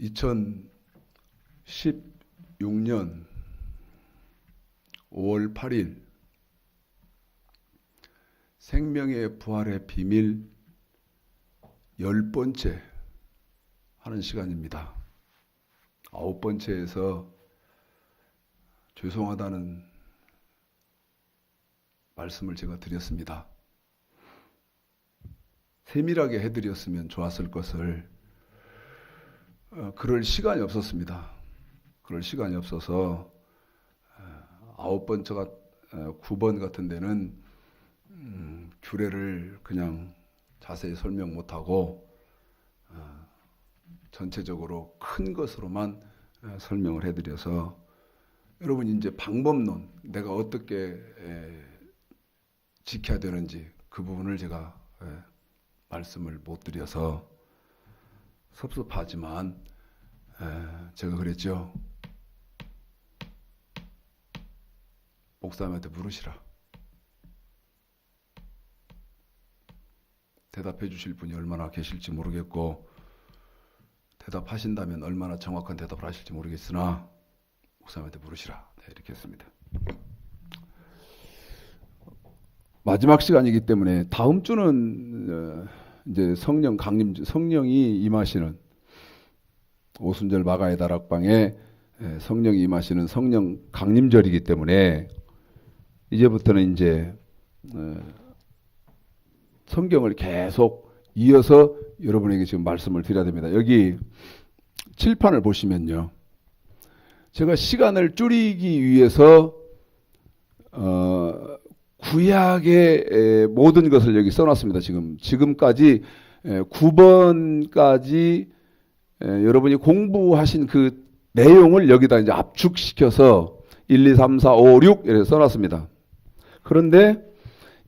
2016년 5월 8일 생명의 부활의 비밀 10번째 하는 시간입니다. 9번째에서 죄송하다는 말씀을 제가 드렸습니다. 세밀하게 해드렸으면 좋았을 것을 그럴 시간이 없었습니다. 그럴 시간이 없어서 9번째가 9번 같은 데는 규례를 그냥 자세히 설명 못하고 전체적으로 큰 것으로만 설명을 해드려서 여러분이 이제 방법론, 내가 어떻게 지켜야 되는지 그 부분을 제가 말씀을 못 드려서 섭섭하지만 제가 그랬죠. 목사님한테 물으시라. 대답해 주실 분이 얼마나 계실지 모르겠고 대답하신다면 얼마나 정확한 대답을 하실지 모르겠으나 목사님한테 물으시라. 네, 이렇게 했습니다. 마지막 시간이기 때문에 다음 주는 이제 성령 강림, 성령이 임하시는 오순절 마가의 다락방에 성령이 임하시는 성령 강림절이기 때문에 이제부터는 이제 성경을 계속 이어서 여러분에게 지금 말씀을 드려야 됩니다. 여기 칠판을 보시면요. 제가 시간을 줄이기 위해서 구약의 모든 것을 여기 써놨습니다. 지금까지 9번까지 여러분이 공부하신 그 내용을 여기다 이제 압축시켜서 1, 2, 3, 4, 5, 6 이렇게 써놨습니다. 그런데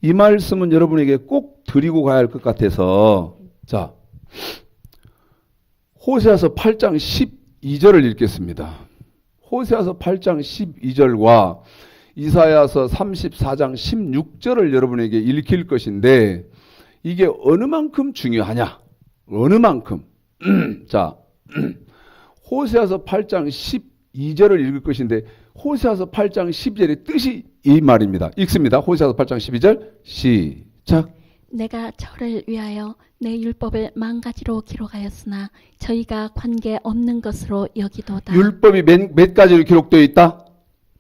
이 말씀은 여러분에게 꼭 드리고 가야 할 것 같아서 자, 호세아서 8장 12절을 읽겠습니다. 호세아서 8장 12절과 이사야서 34장 16절을 여러분에게 읽힐 것인데 이게 어느 만큼 중요하냐? 어느 만큼? 자, 호세아서 8장 12절을 읽을 것인데 호세아서 8장 12절의 뜻이 이 말입니다. 읽습니다. 호세아서 8장 12절 시작. 내가 저를 위하여 내 율법을 만가지로 기록하였으나 저희가 관계 없는 것으로 여기도다. 율법이 몇 가지로 기록되어 있다?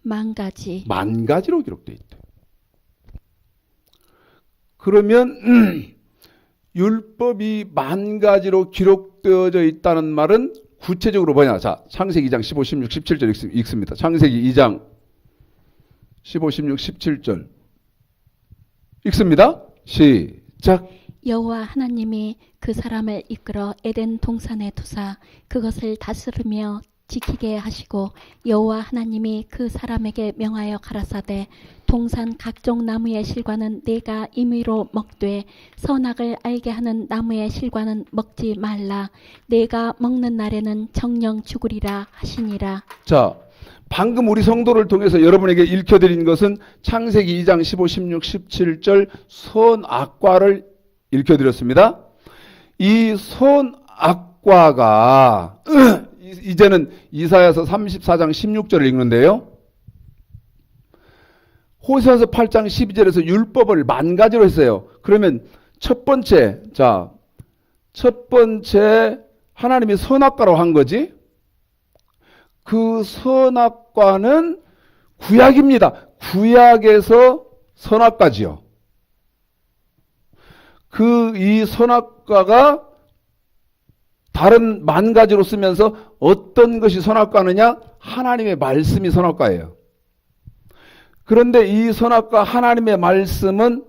만가지. 만가지로 기록되어 있다. 그러면 율법이 만가지로 기록되어져 있다는 말은 구체적으로 뭐냐? 자, 창세기 2장 15, 16, 17절 읽습니다. 창세기 2장 15, 16, 17절 읽습니다. 시작. 여호와 하나님이 그 사람을 이끌어 에덴 동산에 두사 그것을 다스리며 지키게 하시고 여호와 하나님이 그 사람에게 명하여 가라사대 동산 각종 나무의 실과는 네가 임의로 먹되 선악을 알게 하는 나무의 실과는 먹지 말라. 네가 먹는 날에는 정령 죽으리라 하시니라. 자, 방금 우리 성도를 통해서 여러분에게 읽혀드린 것은 창세기 2장 15, 16, 17절 선악과를 읽혀드렸습니다. 이 선악과가 이제는 이사야서 34장 16절을 읽는데요. 호세아서 8장 12절에서 율법을 만가지로 했어요. 그러면 첫 번째 하나님이 선악과로 한 거지. 그 선악과는 구약입니다. 구약에서 선악과지요. 이 선악과가 다른 만 가지로 쓰면서 어떤 것이 선악과느냐? 하나님의 말씀이 선악과예요. 그런데 이 선악과 하나님의 말씀은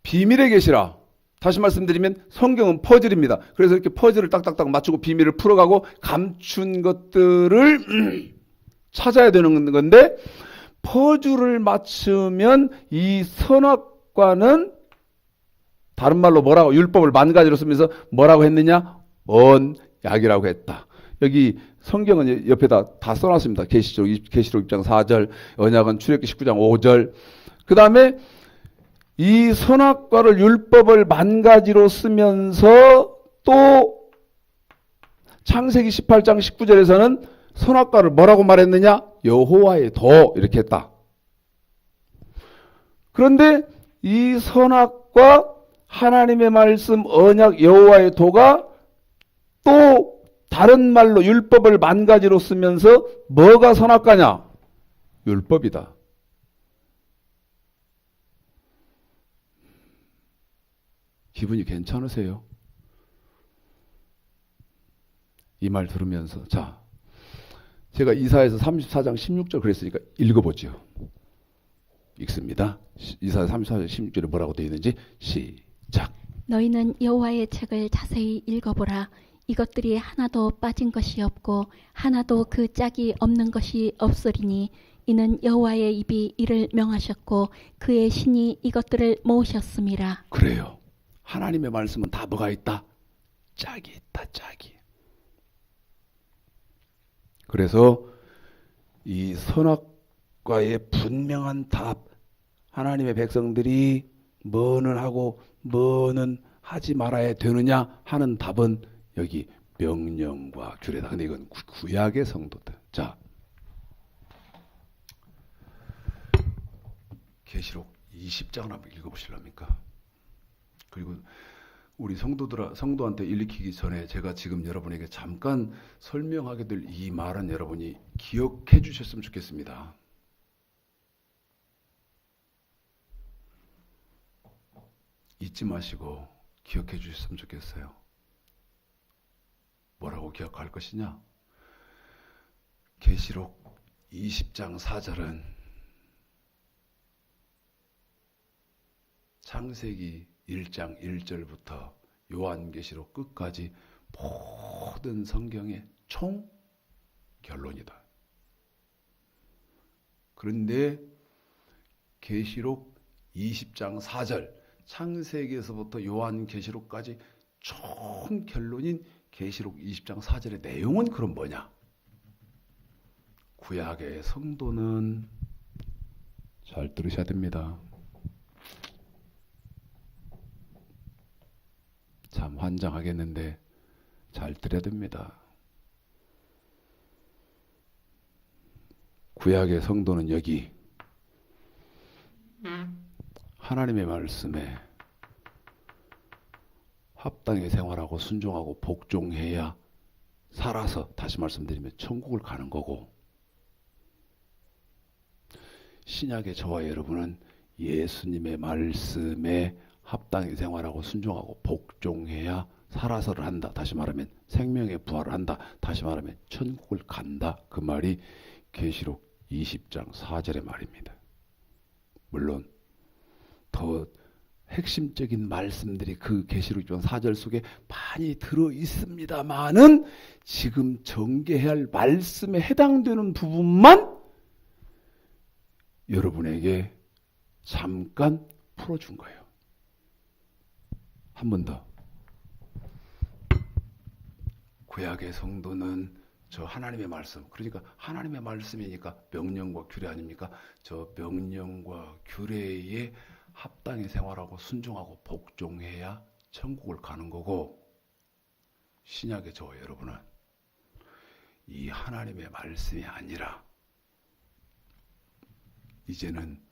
비밀의 계시라. 다시 말씀드리면 성경은 퍼즐입니다. 그래서 이렇게 퍼즐을 딱딱딱 맞추고 비밀을 풀어가고 감춘 것들을 찾아야 되는 건데 퍼즐을 맞추면 이 선악과는 다른 말로 뭐라고 율법을 만 가지로 쓰면서 뭐라고 했느냐? 언약이라고 했다. 여기 성경은 옆에다 다 써놨습니다. 계시록 6장 4절, 언약은 출애굽기 19장 5절. 그 다음에 이 선악과를 율법을 만 가지로 쓰면서 또 창세기 18장 19절에서는 선악과를 뭐라고 말했느냐? 여호와의 도 이렇게 했다. 그런데 이 선악과 하나님의 말씀 언약 여호와의 도가 또 다른 말로 율법을 만 가지로 쓰면서 뭐가 선악과냐? 율법이다. 기분이 괜찮으세요? 이 말 들으면서 자, 제가 이사야서 34장 16절 그랬으니까 읽어보죠. 읽습니다. 이사야 34장 16절에 뭐라고 되어 있는지 시작. 너희는 여호와의 책을 자세히 읽어보라. 이것들이 하나도 빠진 것이 없고 하나도 그 짝이 없는 것이 없으리니 이는 여호와의 입이 이를 명하셨고 그의 신이 이것들을 모으셨음이라. 그래요. 하나님의 말씀은 다 뭐가 있다? 짝이 있다. 짝이. 그래서 이 선악과의 분명한 답, 하나님의 백성들이 뭐는 하고 뭐는 하지 말아야 되느냐 하는 답은 여기 명령과 규례다. 근데 이건 구약의 성도들. 자, 계시록 20장을 한번 읽어보실랍니까? 그리고 우리 성도한테 일으키기 전에 제가 지금 여러분에게 잠깐 설명하게 될 이 말은 여러분이 기억해 주셨으면 좋겠습니다. 잊지 마시고 기억해 주셨으면 좋겠어요. 뭐라고 기억할 것이냐? 계시록 20장 4절은 창세기 1장 1절부터 요한계시록 끝까지 모든 성경의 총 결론이다. 그런데 계시록 20장 4절 창세기에서부터 요한계시록까지 총 결론인 계시록 20장 4절의 내용은 그럼 뭐냐? 구약의 성도는 잘 들으셔야 됩니다. 참 환장하겠는데 잘 들어야 됩니다. 구약의 성도는 여기 하나님의 말씀에 합당히 생활하고 순종하고 복종해야 살아서 다시 말씀드리면 천국을 가는 거고, 신약의 저와 여러분은 예수님의 말씀에 합당히 생활하고 순종하고 복종해야 살아서를 한다. 다시 말하면 생명의 부활을 한다. 다시 말하면 천국을 간다. 그 말이 계시록 20장 4절의 말입니다. 물론 더 핵심적인 말씀들이 그 계시록 20장 4절 속에 많이 들어 있습니다만은 지금 전개해야 할 말씀에 해당되는 부분만 여러분에게 잠깐 풀어준 거예요. 한 번 더. 구약의 성도는 저 하나님의 말씀, 그러니까 하나님의 말씀이니까 명령과 규례 아닙니까? 저 명령과 규례에 합당히 생활하고 순종하고 복종해야 천국을 가는 거고, 신약의 저와 여러분은 이 하나님의 말씀이 아니라 이제는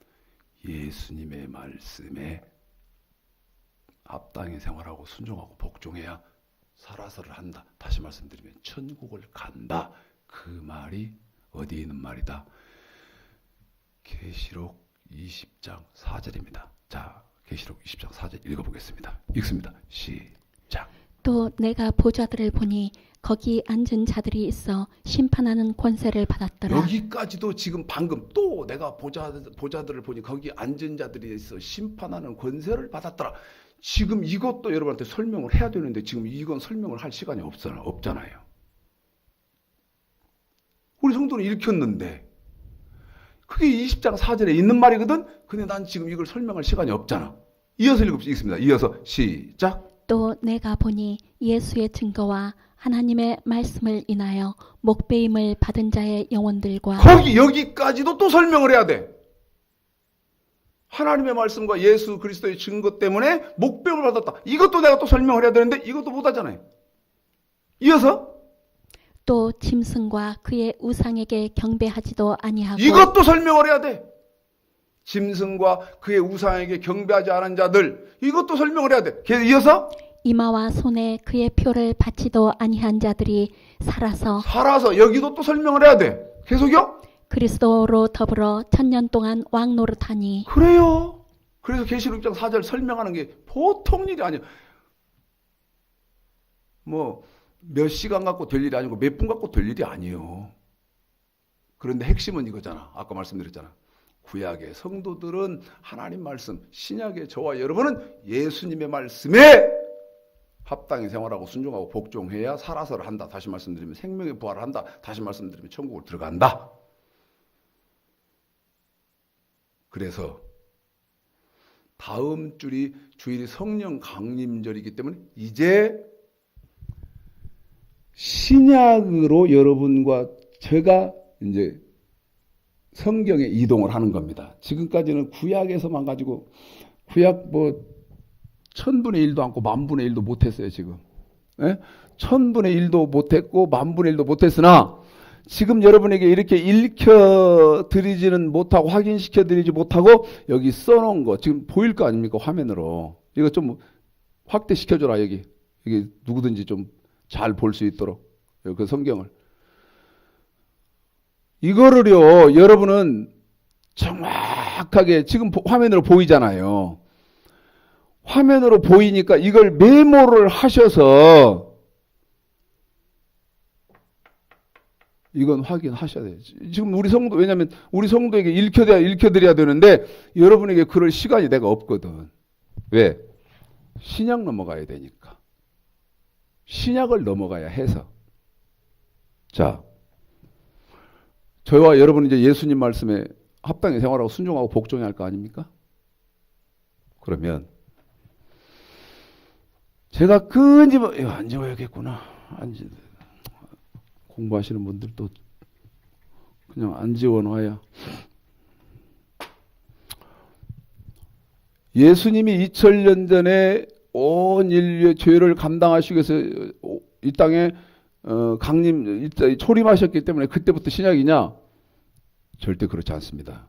예수님의 말씀에 합당히 생활하고 순종하고 복종해야 살아서를 한다. 다시 말씀드리면 천국을 간다. 그 말이 어디에 있는 말이다? 계시록 20장 4절입니다. 자, 계시록 20장 4절 읽어보겠습니다. 읽습니다. 시작. 또 내가 보좌들을 보니 거기 앉은 자들이 있어 심판하는 권세를 받았더라. 여기까지도 지금 방금 또 내가 보좌들을 보니 거기 앉은 자들이 있어 심판하는 권세를 받았더라. 지금 이것도 여러분한테 설명을 해야 되는데 지금 이건 설명을 할 시간이 없잖아요. 우리 성도는 읽혔는데 그게 20장 4절에 있는 말이거든. 근데 난 지금 이걸 설명할 시간이 없잖아. 이어서 읽습니다. 이어서 시작. 또 내가 보니 예수의 증거와 하나님의 말씀을 인하여 목배임을 받은 자의 영혼들과 여기까지도 또 설명을 해야 돼. 하나님의 말씀과 예수 그리스도의 증거 때문에 목배임을 받았다. 이것도 내가 또 설명을 해야 되는데 이것도 못 하잖아요. 이어서 또 짐승과 그의 우상에게 경배하지도 아니하고 이것도 설명을 해야 돼. 짐승과 그의 우상에게 경배하지 않은 자들, 이것도 설명을 해야 돼. 계속 이어서 이마와 손에 그의 표를 바치도 아니한 자들이 살아서 여기도 또 설명을 해야 돼. 계속요? 그리스도로 더불어 1000년 동안 왕 노릇하니 그래요. 그래서 계시록 6장 4절 설명하는 게 보통 일이 아니에요. 뭐 몇 시간 갖고 될 일이 아니고 몇 분 갖고 될 일이 아니에요. 그런데 핵심은 이거잖아. 아까 말씀드렸잖아. 구약의 성도들은 하나님 말씀, 신약의 저와 여러분은 예수님의 말씀에 합당히 생활하고 순종하고 복종해야 살아서를 한다. 다시 말씀드리면 생명의 부활을 한다. 다시 말씀드리면 천국을 들어간다. 그래서 다음 주일이 성령 강림절이기 때문에 이제 신약으로 여러분과 제가 이제 성경에 이동을 하는 겁니다. 지금까지는 구약에서만 가지고 구약 뭐 1000분의 1도 않고 10,000분의 1도 못했어요 지금. 1000분의 1도 못했고 10,000분의 1도 못했으나 지금 여러분에게 이렇게 읽혀드리지는 못하고 확인시켜드리지 못하고 여기 써놓은 거 지금 보일 거 아닙니까 화면으로. 이거 좀 확대시켜줘라 여기 누구든지 좀 잘 볼 수 있도록 그 성경을. 이거를요 여러분은 정확하게 지금 화면으로 보이잖아요. 화면으로 보이니까 이걸 메모를 하셔서 이건 확인하셔야 돼요. 지금 우리 성도, 왜냐하면 우리 성도에게 읽혀드려야 되는데 여러분에게 그럴 시간이 내가 없거든. 왜? 신약 넘어가야 되니까. 신약을 넘어가야 해서. 자, 저와 여러분은 이제 예수님 말씀에 합당히 생활하고 순종하고 복종해야 할 거 아닙니까? 그러면 제가 앉아야겠구나. 공부하시는 분들도 그냥 안 지워놔야. 예수님이 2000년 전에 온 인류의 죄를 감당하시기 위해서 이 땅에 초림하셨기 때문에 그때부터 신약이냐? 절대 그렇지 않습니다.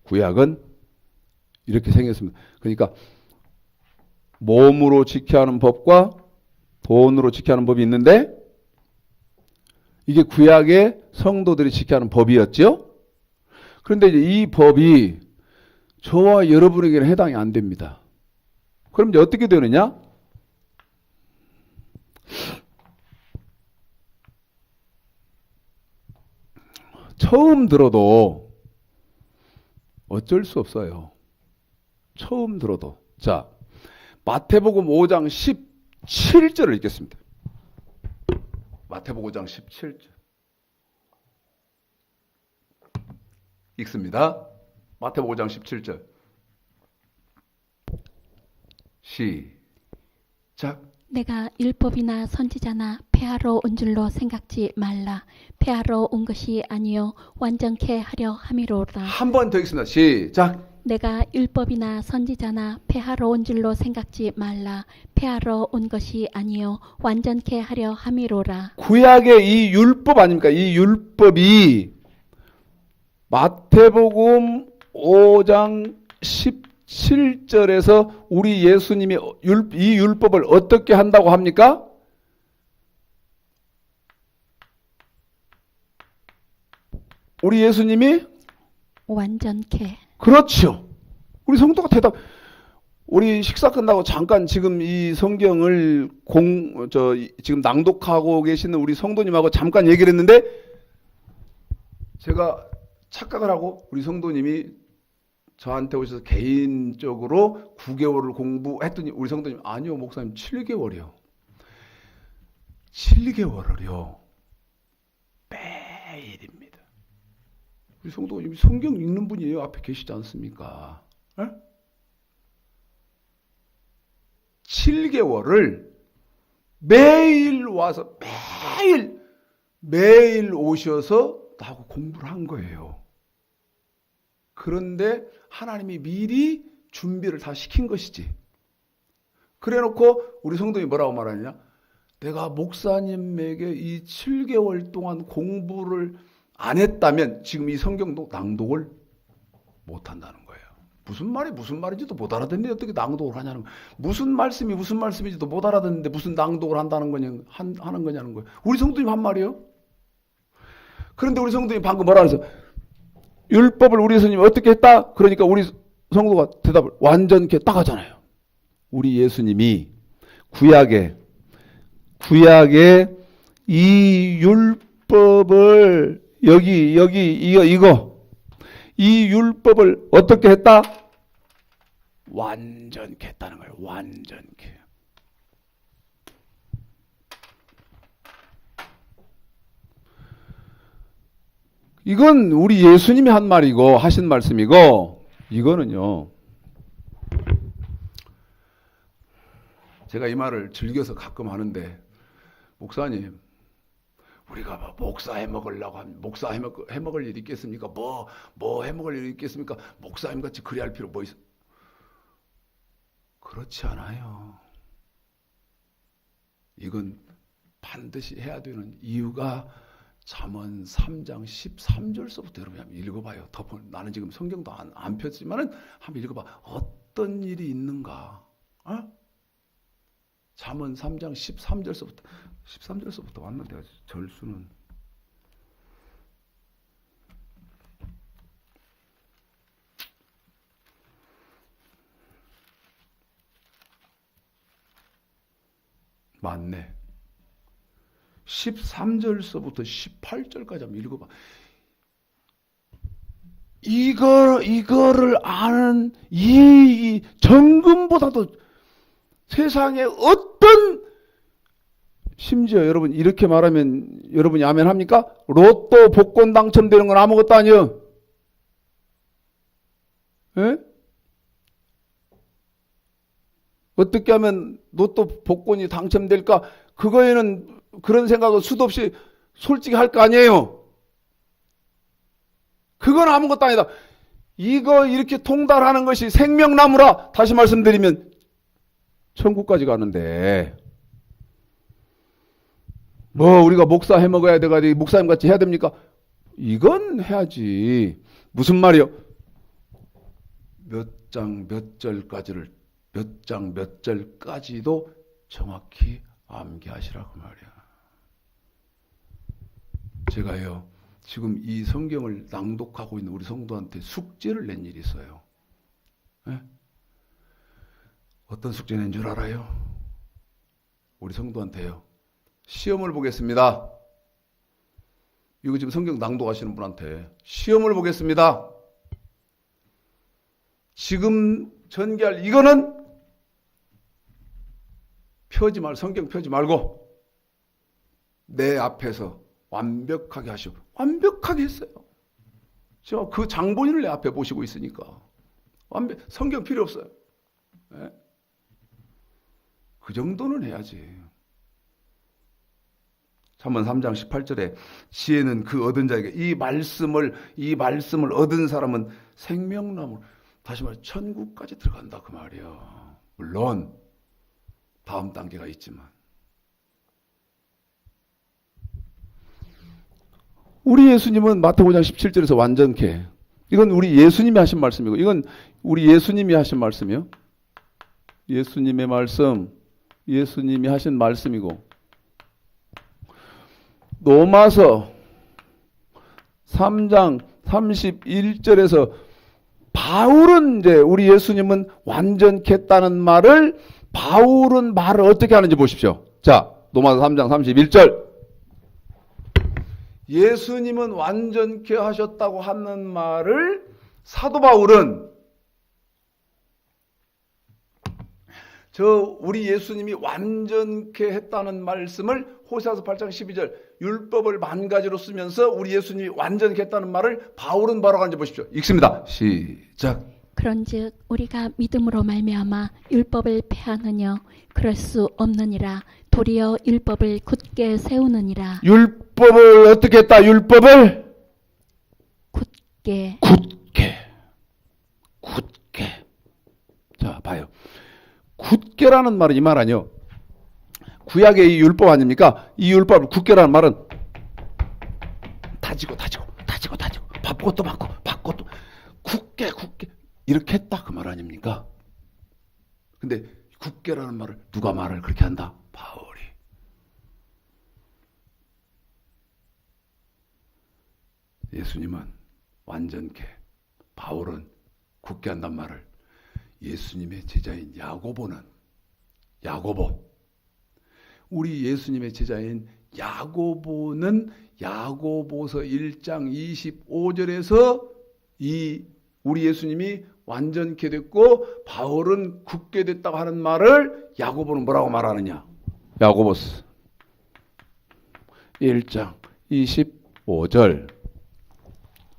구약은 이렇게 생겼습니다. 그러니까 몸으로 지켜야 하는 법과 돈으로 지켜야 하는 법이 있는데 이게 구약의 성도들이 지켜야 하는 법이었죠. 그런데 이제 이 법이 저와 여러분에게는 해당이 안 됩니다. 그럼 이제 어떻게 되느냐? 처음 들어도 어쩔 수 없어요. 처음 들어도. 자, 마태복음 5장 17절을 읽겠습니다. 마태복음 5장 17절. 읽습니다. 마태복음 5장 17절. 시작. 내가 율법이나 선지자나 폐하러 온 줄로 생각지 말라. 폐하러 온 것이 아니요 완전케 하려 함이로라. 한 번 더 읽습니다. 시작. 내가 율법이나 선지자나 폐하러 온 줄로 생각지 말라. 폐하러 온 것이 아니요 완전케 하려 함이로라. 구약의 이 율법 아닙니까? 이 율법이 마태복음 5장 17절에서 우리 예수님이 이 율법을 어떻게 한다고 합니까? 우리 예수님이 완전케. 그렇죠. 우리 성도가 우리 식사 끝나고 잠깐 지금 이 성경을 지금 낭독하고 계시는 우리 성도님하고 잠깐 얘기를 했는데 제가 착각을 하고 우리 성도님이 저한테 오셔서 개인적으로 9개월을 공부했더니 우리 성도님 아니요 목사님 7개월이요. 7개월을요. 매일입니다. 우리 성도님 성경 읽는 분이에요. 앞에 계시지 않습니까? 에? 7개월을 매일 와서 매일 오셔서 나하고 공부를 한 거예요. 그런데 하나님이 미리 준비를 다 시킨 것이지. 그래 놓고 우리 성도님이 뭐라고 말하느냐? 내가 목사님에게 이 7개월 동안 공부를 안 했다면 지금 이 성경도 낭독을 못 한다는 거예요. 무슨 말인지도 못 알아듣는데 어떻게 낭독을 하냐는 거예요. 무슨 말씀인지도 못 알아듣는데 무슨 낭독을 한다는 하는 거냐는 거예요. 우리 성도님 한 말이에요. 그런데 우리 성도님 방금 뭐라 그랬어? 율법을 우리 예수님이 어떻게 했다? 그러니까 우리 성도가 대답을 완전케 딱 하잖아요. 우리 예수님이 구약에 이 율법을 이거 이 율법을 어떻게 했다? 완전케 했다는 거예요. 완전케. 이건 우리 예수님이 한 말이고 하신 말씀이고, 이거는요, 제가 이 말을 즐겨서 가끔 하는데, 목사님, 우리가 뭐 목사 해먹으려고 하면 목사 해먹을 일이 있겠습니까? 뭐 해먹을 일이 있겠습니까? 목사님 같이 그리 할 필요 뭐 있어? 그렇지 않아요. 이건 반드시 해야 되는 이유가 잠언 3장 13절서부터 여러분이 한번 읽어봐요. 나는 지금 성경도 안 폈지만은 한번 읽어봐. 어떤 일이 있는가? 잠언 3장 13절서부터 왔는데 절수는 맞네. 13절서부터 18절까지 한번 읽어봐. 이거를 아는 이 정금보다도 세상에 어떤, 심지어 여러분 이렇게 말하면 여러분이 아멘 합니까? 로또 복권 당첨되는 건 아무것도 아니에요. 예? 어떻게 하면 로또 복권이 당첨될까? 그거에는 그런 생각을 수도 없이 솔직히 할 거 아니에요. 그건 아무것도 아니다. 이거 이렇게 통달하는 것이 생명나무라. 다시 말씀드리면 천국까지 가는데 뭐 우리가 목사 해먹어야 돼가지고 목사님 같이 해야 됩니까? 이건 해야지. 무슨 말이요? 몇 장 몇 절까지를 몇 장 몇 절까지도 정확히 암기하시라고 말이야. 제가요 지금 이 성경을 낭독하고 있는 우리 성도한테 숙제를 낸 일이 있어요. 네? 어떤 숙제 낸 줄 알아요? 우리 성도한테요. 시험을 보겠습니다. 이거 지금 성경 낭독하시는 분한테 시험을 보겠습니다. 지금 전개할 이거는 성경 펴지 말고 내 앞에서 완벽하게 하시고. 완벽하게 했어요. 저 그 장본인을 내 앞에 보시고 있으니까 성경 필요 없어요. 네? 그 정도는 해야지. 잠언 3장 18절에 지혜는 그 얻은 자에게 이 말씀을 얻은 사람은 생명나무, 다시 말해 천국까지 들어간다 그 말이에요. 물론 다음 단계가 있지만 우리 예수님은 마태복음 5장 17절에서 완전케, 이건 우리 예수님이 하신 말씀이고, 이건 우리 예수님이 하신 말씀이요. 예수님의 말씀, 예수님이 하신 말씀이고, 로마서 3장 31절에서 바울은 이제 우리 예수님은 완전케 했다는 말을, 바울은 말을 어떻게 하는지 보십시오. 자, 로마서 3장 31절. 예수님은 완전케 하셨다고 하는 말을 사도 바울은 우리 예수님이 완전케 했다는 말씀을 호세아서 8장 12절 율법을 만 가지로 쓰면서 우리 예수님이 완전케 했다는 말을 바울은 뭐라고 하는지 보십시오. 읽습니다. 시작. 그런즉 우리가 믿음으로 말미암아 율법을 폐하느냐 그럴 수 없느니라. 도리어 율법을 굳게 세우느니라. 율법을 어떻게 했다? 율법을 굳게. 자, 봐요. 굳게라는 말은 이 말 아니요. 구약의 이 율법 아닙니까? 이 율법을 굳게라는 말은 다지고 바꾸고 또 바꾸고 또 굳게 이렇게 했다 그 말 아닙니까? 근데 굳게라는 말을 누가 말을 그렇게 한다? 바울이. 예수님은 완전케, 바울은 굳게 한단 말을 예수님의 제자인 야고보, 우리 예수님의 제자인 야고보는 야고보서 1장 25절에서 우리 예수님이 완전케 됐고 바울은 굳게 됐다고 하는 말을 야고보는 뭐라고 말하느냐? 야고보서 1장 25절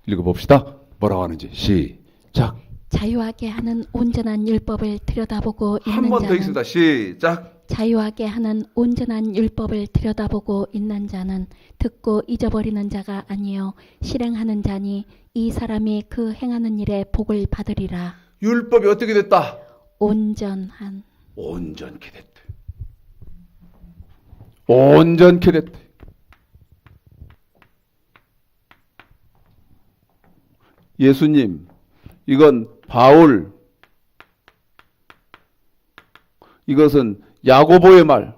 읽어봅시다. 뭐라고 하는지 시작. 자유하게 하는 온전한 율법을 들여다보고 있는 한 번 더 자는 읽습니다. 시작. 자유하게 하는 온전한 율법을 들여다보고 있는 자는 듣고 잊어버리는 자가 아니요 실행하는 자니 이 사람이 그 행하는 일에 복을 받으리라. 율법이 어떻게 됐다? 온전한. 온전케 됐다. 온전케 됐다. 예수님, 이건 바울, 이것은 야고보의 말.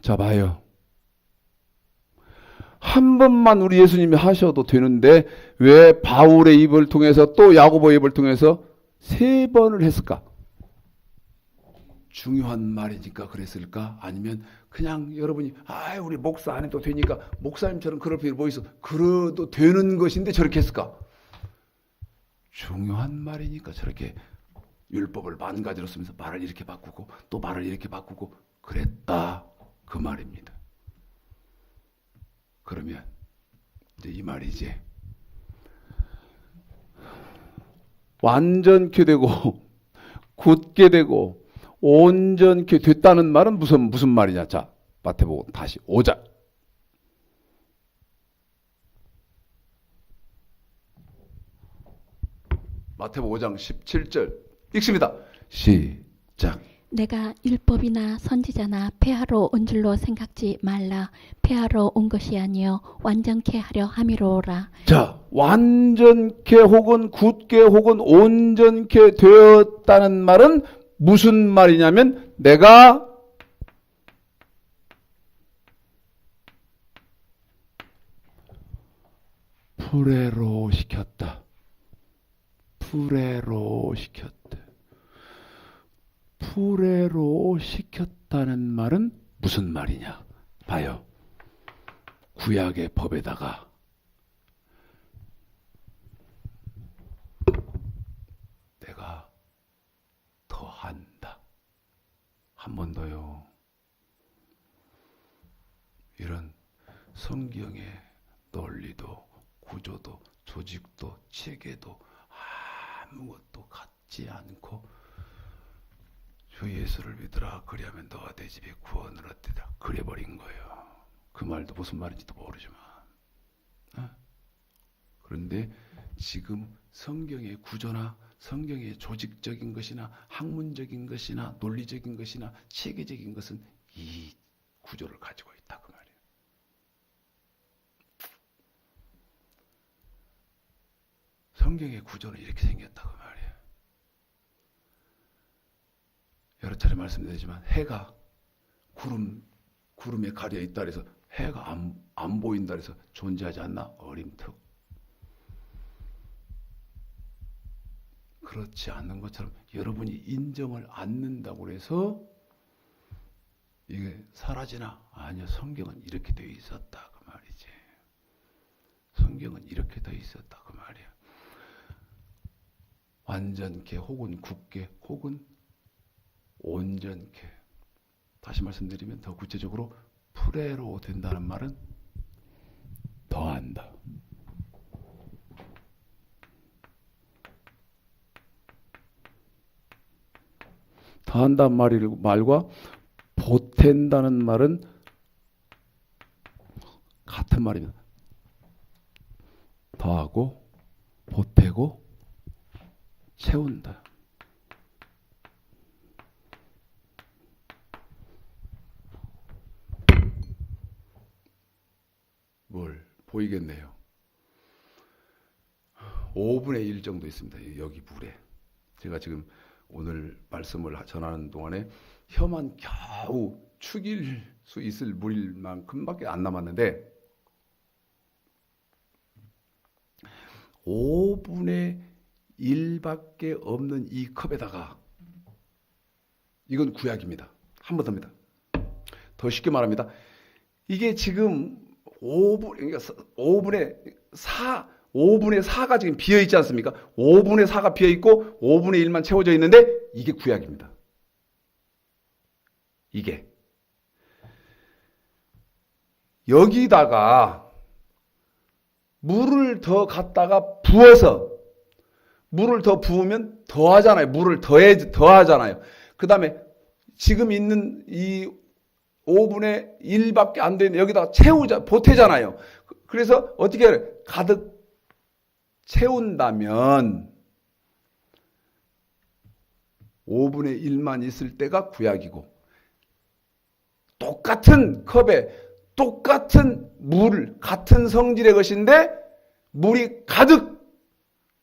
자, 봐요. 한 번만 우리 예수님이 하셔도 되는데 왜 바울의 입을 통해서 또 야고보의 입을 통해서 3번을 했을까? 중요한 말이니까 그랬을까? 아니면 그냥 여러분이 우리 목사 안 해도 되니까 목사님처럼 그럴 필요 뭐 있어? 그래도 되는 것인데 저렇게 했을까? 중요한 말이니까 저렇게 율법을 만 가지로 쓰면서 말을 이렇게 바꾸고 또 말을 이렇게 바꾸고 그랬다 그 말입니다. 그러면 이제 이 말이지. 완전케 되고 굳게 되고 온전케 됐다는 말은 무슨 말이냐? 자, 마태복음 다시 5장. 마태복음 5장 17절 읽습니다. 시작. 내가 율법이나 선지자나 폐하러 온 줄로 생각지 말라. 폐하러 온 것이 아니요 완전케 하려 함이로라. 자, 완전케 혹은 굳게 혹은 온전케 되었다는 말은 무슨 말이냐면 내가 프레로 시켰다. 프레로 시켰다는 말은 무슨 말이냐? 봐요. 구약의 법에다가 내가 더한다. 한 번 더요. 이런 성경의 논리도 구조도 조직도 체계도 아무것도 갖지 않고 주 예수를 믿으라 그리하면 너와 내 집에 구원을 얻으리라 그래버린 거예요. 그 말도 무슨 말인지도 모르지만 그런데 지금 성경의 구조나 성경의 조직적인 것이나 학문적인 것이나 논리적인 것이나 체계적인 것은 이 구조를 가지고 있다 그 말이에요. 성경의 구조는 이렇게 생겼다 그 말이에요. 여러 차례 말씀드리지만 해가 구름에 가려 있다 그래서 해가 안 보인다 그래서 존재하지 않나? 어림턱. 그렇지 않는 것처럼 여러분이 인정을 않는다고 해서 이게 사라지나? 아니요. 성경은 이렇게 되어 있었다 그 말이지. 성경은 이렇게 되어 있었다 그 말이야. 완전케 혹은 굳게 혹은 온전케. 다시 말씀드리면 더 구체적으로 프레로 된다는 말은 더한다. 더한다는 말과 보탠다는 말은 같은 말입니다. 더하고 보태고 채운다. 뭘 보이겠네요. 5분의 1 정도 있습니다. 여기 물에. 제가 지금 오늘 말씀을 전하는 동안에 혀만 겨우 축일 수 있을 물만큼밖에 안 남았는데 5분의 1밖에 없는 이 컵에다가 이건 구약입니다. 한 번 더입니다. 더 쉽게 말합니다. 이게 지금 5분의 4가 지금 비어 있지 않습니까? 5분의 4가 비어 있고 5분의 1만 채워져 있는데 이게 구약입니다. 이게 여기다가 물을 더 갖다가 부어서 물을 더 부으면 더하잖아요. 물을 더하잖아요. 그 다음에 지금 있는 이 5분의 1밖에 안 되는 여기다가 보태잖아요. 그래서 어떻게 해요? 가득 채운다면 5분의 1만 있을 때가 구약이고 똑같은 컵에 똑같은 물, 같은 성질의 것인데 물이 가득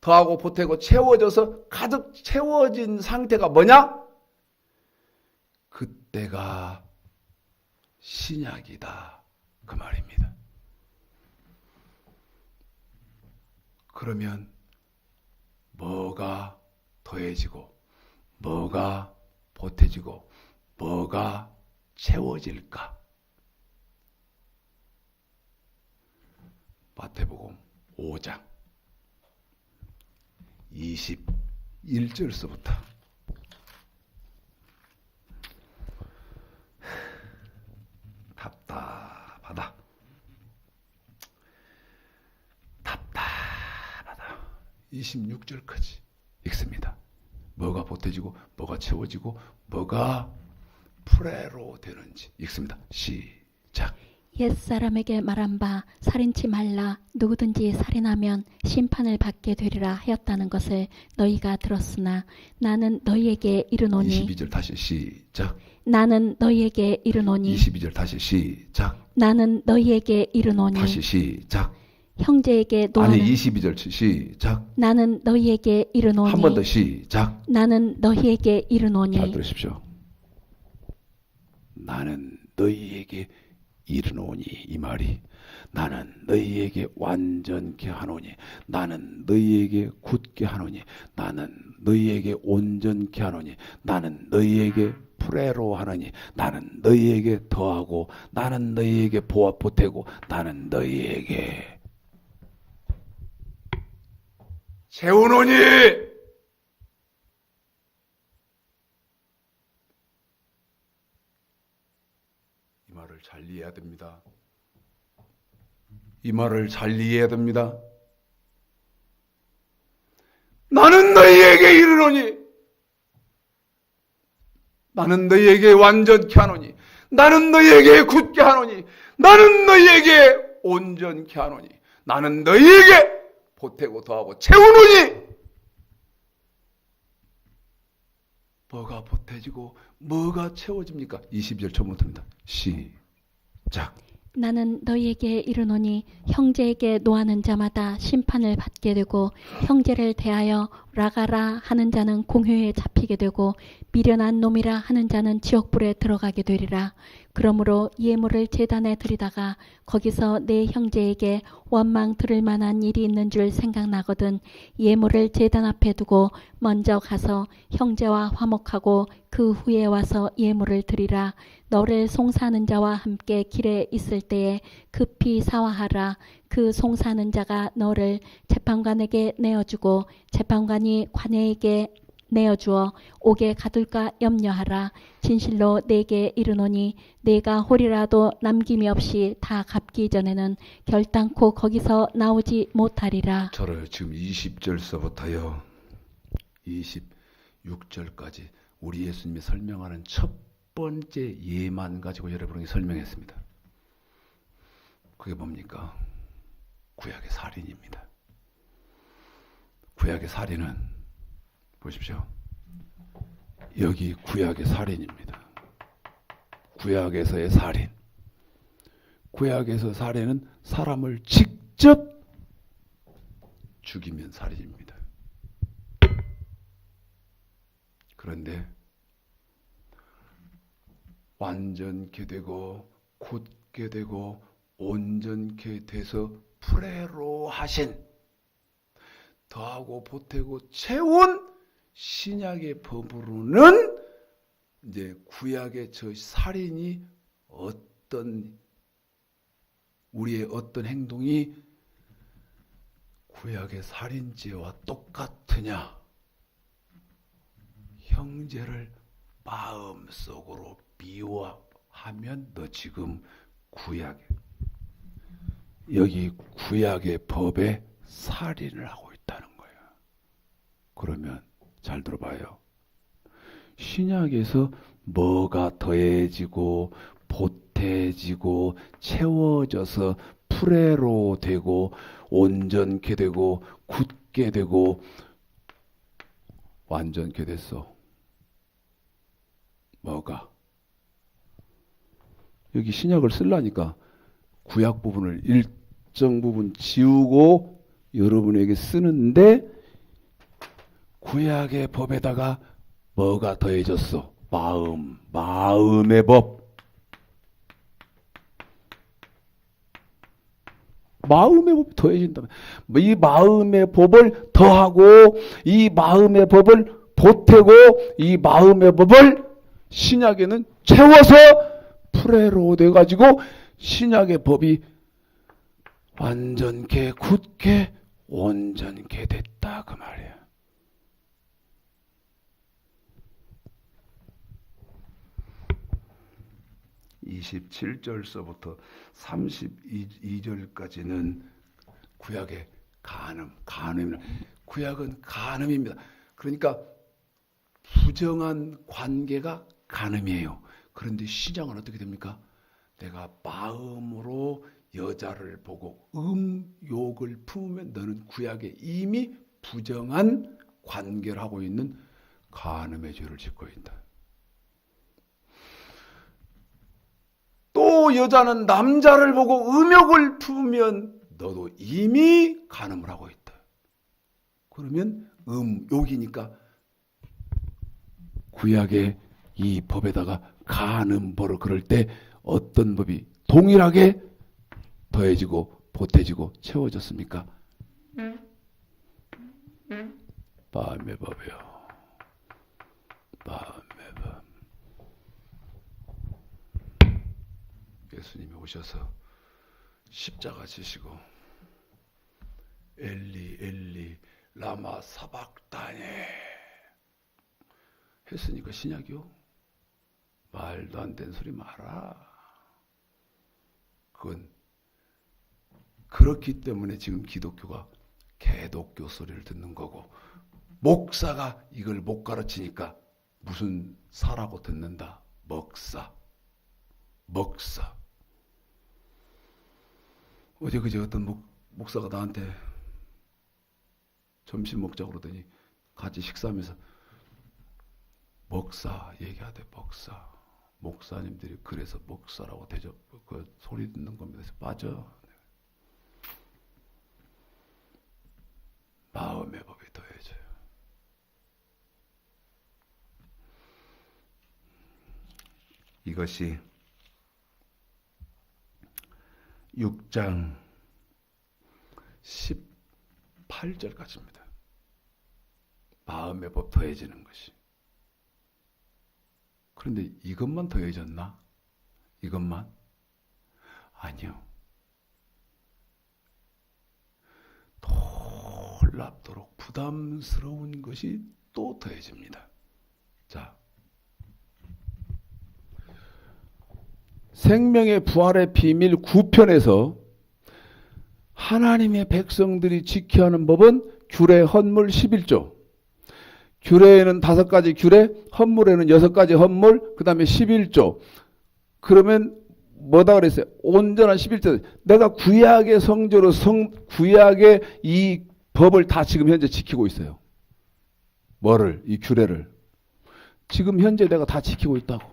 더하고 보태고 채워져서 가득 채워진 상태가 뭐냐? 그때가 신약이다. 그 말입니다. 그러면 뭐가 더해지고 뭐가 보태지고 뭐가 채워질까? 마태복음 5장 21절서부터 답답하다. 26절까지 읽습니다. 뭐가 보태지고 뭐가 채워지고 뭐가 프레로 되는지 읽습니다. 시작. 옛사람에게 말한 바 살인치 말라 누구든지 살인하면 심판을 받게 되리라 하였다는 것을 너희가 들었으나 나는 너희에게 이르노니 22절 다시 시작. 나는 너희에게 이르노니 22절 다시 시작. 나는 너희에게 이르노니 다시 시작. 형제에게 노하는 아니 22절 시작. 나는 너희에게 이르노니 한 번 더 시작. 나는 너희에게 이르노니 잘 들으십시오. 나는 너희에게 이르노니 이 말이 나는 너희에게 완전케 하노니 나는 너희에게 굳게 하노니 나는 너희에게 온전케 하노니 나는 너희에게 프레로 하노니 나는 너희에게 더하고 나는 너희에게 보태고 나는 너희에게 채우노니 이 말을 잘 이해해야 됩니다. 이 말을 잘 이해해야 됩니다. 나는 너희에게 이르노니 나는 너희에게 완전케 하노니 나는 너희에게 굳게 하노니 나는 너희에게 온전케 하노니 나는 너희에게 보태고 더하고 채우노니 뭐가 보태지고 뭐가 채워집니까? 22절 처음부터입니다. 시작. 나는 너희에게 이르노니 형제에게 노하는 자마다 심판을 받게 되고 형제를 대하여 라가라 하는 자는 공회에 잡히게 되고 미련한 놈이라 하는 자는 지옥불에 들어가게 되리라. 그러므로 예물을 제단에 드리다가 거기서 내 형제에게 원망 들을 만한 일이 있는 줄 생각나거든 예물을 제단 앞에 두고 먼저 가서 형제와 화목하고 그 후에 와서 예물을 드리라. 너를 송사하는 자와 함께 길에 있을 때에 급히 사화하라. 그 송사하는 자가 너를 재판관에게 내어주고 재판관이 관에게 내어주어 옥에 가둘까 염려하라. 진실로 내게 이르노니 내가 홀이라도 남김이 없이 다 갚기 전에는 결단코 거기서 나오지 못하리라. 저를 지금 20절서부터요 26절까지 우리 예수님이 설명하는 첫 번째 예만 가지고 여러분에게 설명했습니다. 그게 뭡니까? 구약의 살인입니다. 구약의 살인은 보십시오. 여기 구약의 살인입니다. 구약에서의 살인. 구약에서 살인은 사람을 직접 죽이면 살인입니다. 그런데 완전케 되고 굳게 되고 온전케 돼서 프레로 하신, 더하고 보태고 채운 신약의 법으로는 이제 구약의 저 살인이 우리의 어떤 행동이 구약의 살인죄와 똑같으냐? 형제를 마음속으로 미워하면 너 지금 여기 구약의 법에 살인을 하고 있다는 거예요. 그러면 잘 들어봐요. 신약에서 뭐가 더해지고 보태지고 채워져서 프레로 되고 온전케 되고 굳게 되고 완전케 됐어. 뭐가? 여기 신약을 쓰려니까 구약 부분을 일정 부분 지우고 여러분에게 쓰는데 구약의 법에다가 뭐가 더해졌어? 마음의 법. 마음의 법이 더해진다면 이 마음의 법을 더하고 이 마음의 법을 보태고 이 마음의 법을 신약에는 채워서 프레로 돼가지고 신약의 법이 완전케 굳게 온전케 됐다 그 말이야. (27절서부터) (32절까지는) 구약의 간음입니다. 구약은 간음입니다. 그러니까 부정한 관계가 간음이에요. 그런데 신약은 어떻게 됩니까? 내가 마음으로 여자를 보고 욕을 품으면 너는 구약에 이미 부정한 관계를 하고 있는 간음의 죄를 짓고 있다. 또 여자는 남자를 보고 음욕을 품으면 너도 이미 간음을 하고 있다. 그러면 욕이니까 구약의 이 법에다가 간음벌을 그럴 때 어떤 법이 동일하게 더해지고 보태지고 채워졌습니까? 마음의 법이요. 마음의 법. 예수님이 오셔서 십자가 지시고 엘리 엘리 라마 사박다니 했으니까 신약이요? 말도 안 되는 소리 마라. 그건 그렇기 때문에 지금 기독교가 개독교 소리를 듣는 거고 목사가 이걸 못 가르치니까 무슨 사라고 듣는다. 먹사. 어제 그제 어떤 목사가 나한테 점심 먹자고 그러더니 같이 식사하면서 먹사 얘기하대. 목사님들이 그래서 목사라고 대접 그 소리 듣는 겁니다. 그래서 빠져. 마음의 법이 더해져요. 이것이 6장 18절까지입니다. 마음의 법 더해지는 것이. 그런데 이것만 더해졌나? 이것만? 아니요. 놀랍도록 부담스러운 것이 또 더해집니다. 자, 생명의 부활의 비밀 9편에서 하나님의 백성들이 지켜야 하는 법은 규례, 헌물 11조. 규례에는 5가지 규례, 헌물에는 6가지 헌물, 그 다음에 11조. 그러면 뭐다 그랬어요? 온전한 11조. 내가 구약의 성조로 구약의 이 법을 다 지금 현재 지키고 있어요. 뭐를? 이 규례를. 지금 현재 내가 다 지키고 있다고.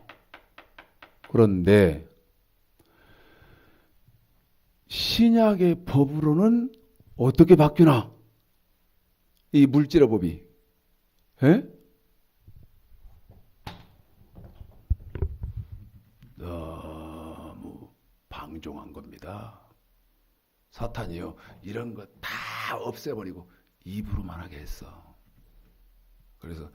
그런데 신약의 법으로는 어떻게 바뀌나? 이 물질의 법이. 에? 너무 방종한 겁니다. 사탄이요. 이런 거 다 없애버리고 입으로만 하게 했어. 그래서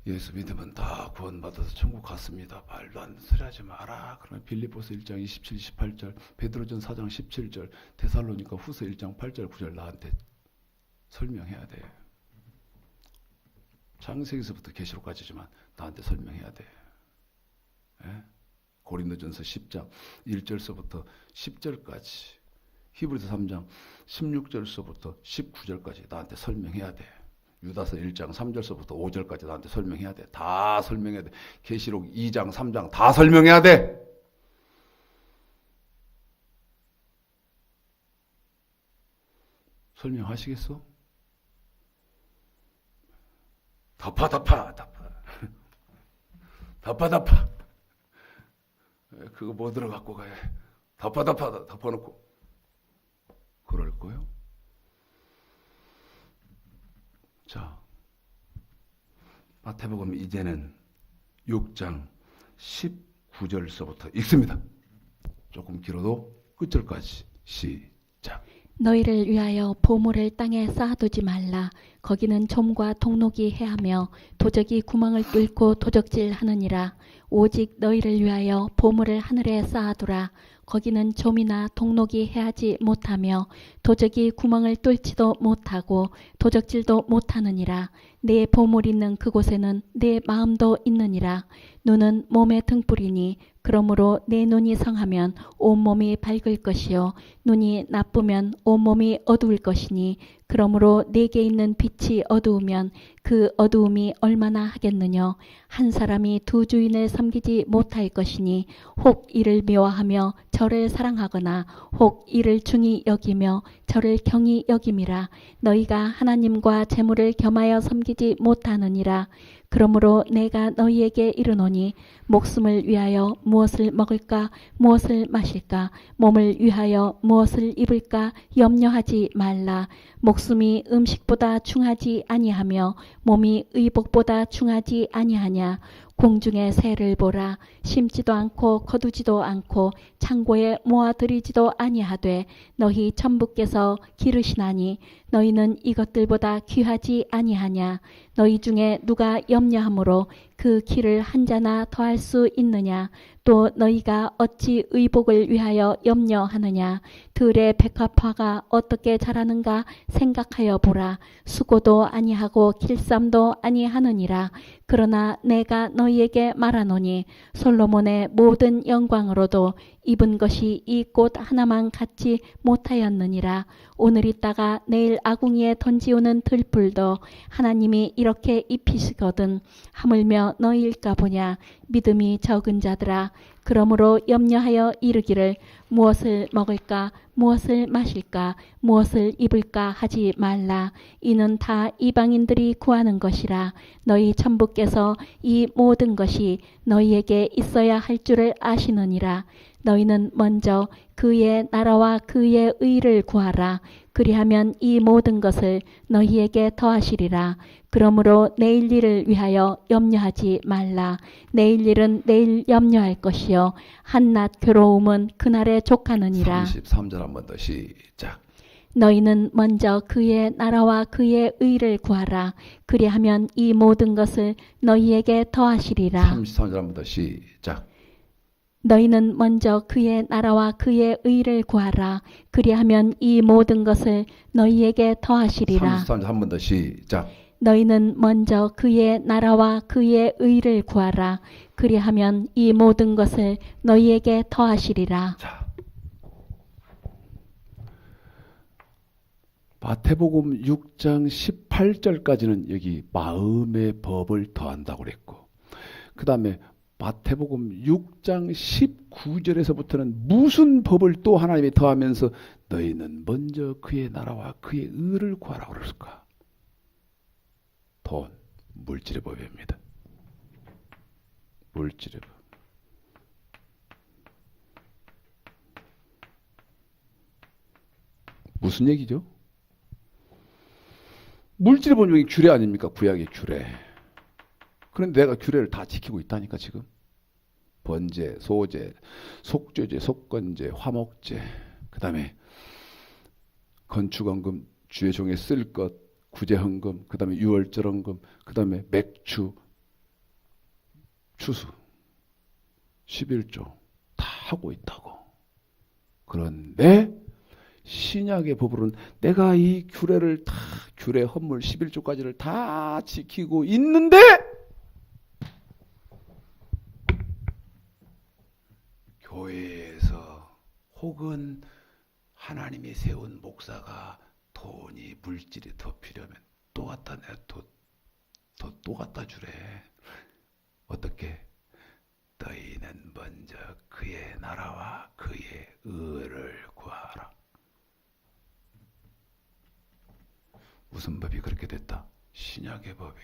예수 믿으면 다 구원받아서 천국 갔습니다. 말도 안 되는 소리 하지 마라. 그러면 빌립보서 1장 27, 28절, 베드로전 4장 17절, 데살로니가 후서 1장 8절, 9절 나한테 설명해야 돼. 창세기서부터 계시록까지지만 나한테 설명해야 돼. 예? 고린도전서 10장 1절서부터 10절까지, 히브리서 3장 16절서부터 19절까지 나한테 설명해야 돼. 유다서 1장 3절서부터 5절까지 나한테 설명해야 돼. 다 설명해야 돼. 계시록 2장 3장 다 설명해야 돼. 설명하시겠어? 덮어. 그거 뭐 들어갖고 가요? 덮어놓고 그럴 거요? 자, 마태복음 이제는 6장 19절서부터 읽습니다. 조금 길어도 끝절까지 시작. 너희를 위하여 보물을 땅에 쌓아두지 말라. 거기는 좀과 동록이 해하며 도적이 구멍을 뚫고 도적질하느니라. 오직 너희를 위하여 보물을 하늘에 쌓아두라. 거기는 좀이나 동록이 해하지 못하며 도적이 구멍을 뚫지도 못하고 도적질도 못하느니라. 내 보물 있는 그곳에는 내 마음도 있느니라. 눈은 몸의 등불이니 그러므로 내 눈이 성하면 온몸이 밝을 것이요 눈이 나쁘면 온몸이 어두울 것이니 그러므로 내게 있는 빛이 어두우면 그 어두움이 얼마나 하겠느냐. 한 사람이 두 주인을 섬기지 못할 것이니 혹 이를 미워하며 저를 사랑하거나 혹 이를 중히 여기며 저를 경히 여김이라. 너희가 하나님과 재물을 겸하여 섬기지 못하느니라. 그러므로 내가 너희에게 이르노니 목숨을 위하여 무엇을 먹을까 무엇을 마실까 몸을 위하여 무엇을 입을까 염려하지 말라. 목숨이 음식보다 중하지 아니하며 몸이 의복보다 중하지 아니하냐. 공중의 새를 보라. 심지도 않고 거두지도 않고 창고에 모아들이지도 아니하되 너희 천부께서 기르시나니 너희는 이것들보다 귀하지 아니하냐. 너희 중에 누가 염려함으로 그 키를 한 자나 더할 수 있느냐. 또 너희가 어찌 의복을 위하여 염려하느냐. 들의 백합화가 어떻게 자라는가 생각하여 보라. 수고도 아니하고 길쌈도 아니하느니라. 그러나 내가 너희에게 말하노니 솔로몬의 모든 영광으로도 입은 것이 이 꽃 하나만 갖지 못하였느니라. 오늘 있다가 내일 아궁이에 던지우는 들불도 하나님이 이렇게 입히시거든 하물며 너희일까 보냐. 믿음이 적은 자들아. 그러므로 염려하여 이르기를 무엇을 먹을까 무엇을 마실까 무엇을 입을까 하지 말라. 이는 다 이방인들이 구하는 것이라. 너희 천부께서 이 모든 것이 너희에게 있어야 할 줄을 아시느니라. 너희는 먼저 그의 나라와 그의 의를 구하라. 그리하면 이 모든 것을 너희에게 더하시리라. 그러므로 내일 일을 위하여 염려하지 말라. 내일 일은 내일 염려할 것이요 한낱 괴로움은 그날에 족하느니라. 33절 한 번 더 시작. 너희는 먼저 그의 나라와 그의 의를 구하라. 그리하면 이 모든 것을 너희에게 더하시리라. 33절 한 번 더 시작. 너희는 먼저 그의 나라와 그의 의를 구하라. 그리하면 이 모든 것을 너희에게 더하시리라. 33절 한 번 더 시작. 너희는 먼저 그의 나라와 그의 의를 구하라. 그리하면 이 모든 것을 너희에게 더하시리라. 자, 마태복음 6장 18절까지는 여기 마음의 법을 더한다고 그랬고, 그 다음에 마태복음 6장 19절에서부터는 무슨 법을 또 하나님이 더하면서 너희는 먼저 그의 나라와 그의 의를 구하라고 그랬을까? 돈, 물질의 법입니다. 물질의 법. 무슨 얘기죠? 물질의 법이 규례 아닙니까? 구약의 규례. 그런데 내가 규례를 다 지키고 있다니까 지금. 번제, 소제, 속죄제, 속건제, 화목제, 그 다음에 건축헌금, 주의 종에 쓸 것, 구제헌금, 그 다음에 유월절헌금, 그 다음에 맥주, 추수, 11조 다 하고 있다고. 그런데 신약의 법으로는 내가 이 규례를 다, 규례 헌물 11조까지를 다 지키고 있는데 교회에서 혹은 하나님이 세운 목사가 돈이 물질이 더 필요하면 또 갖다 내, 또 갖다 주래. 어떻게? 너희는 먼저 그의 나라와 그의 의를 구하라. 무슨 법이 그렇게 됐다? 신약의 법이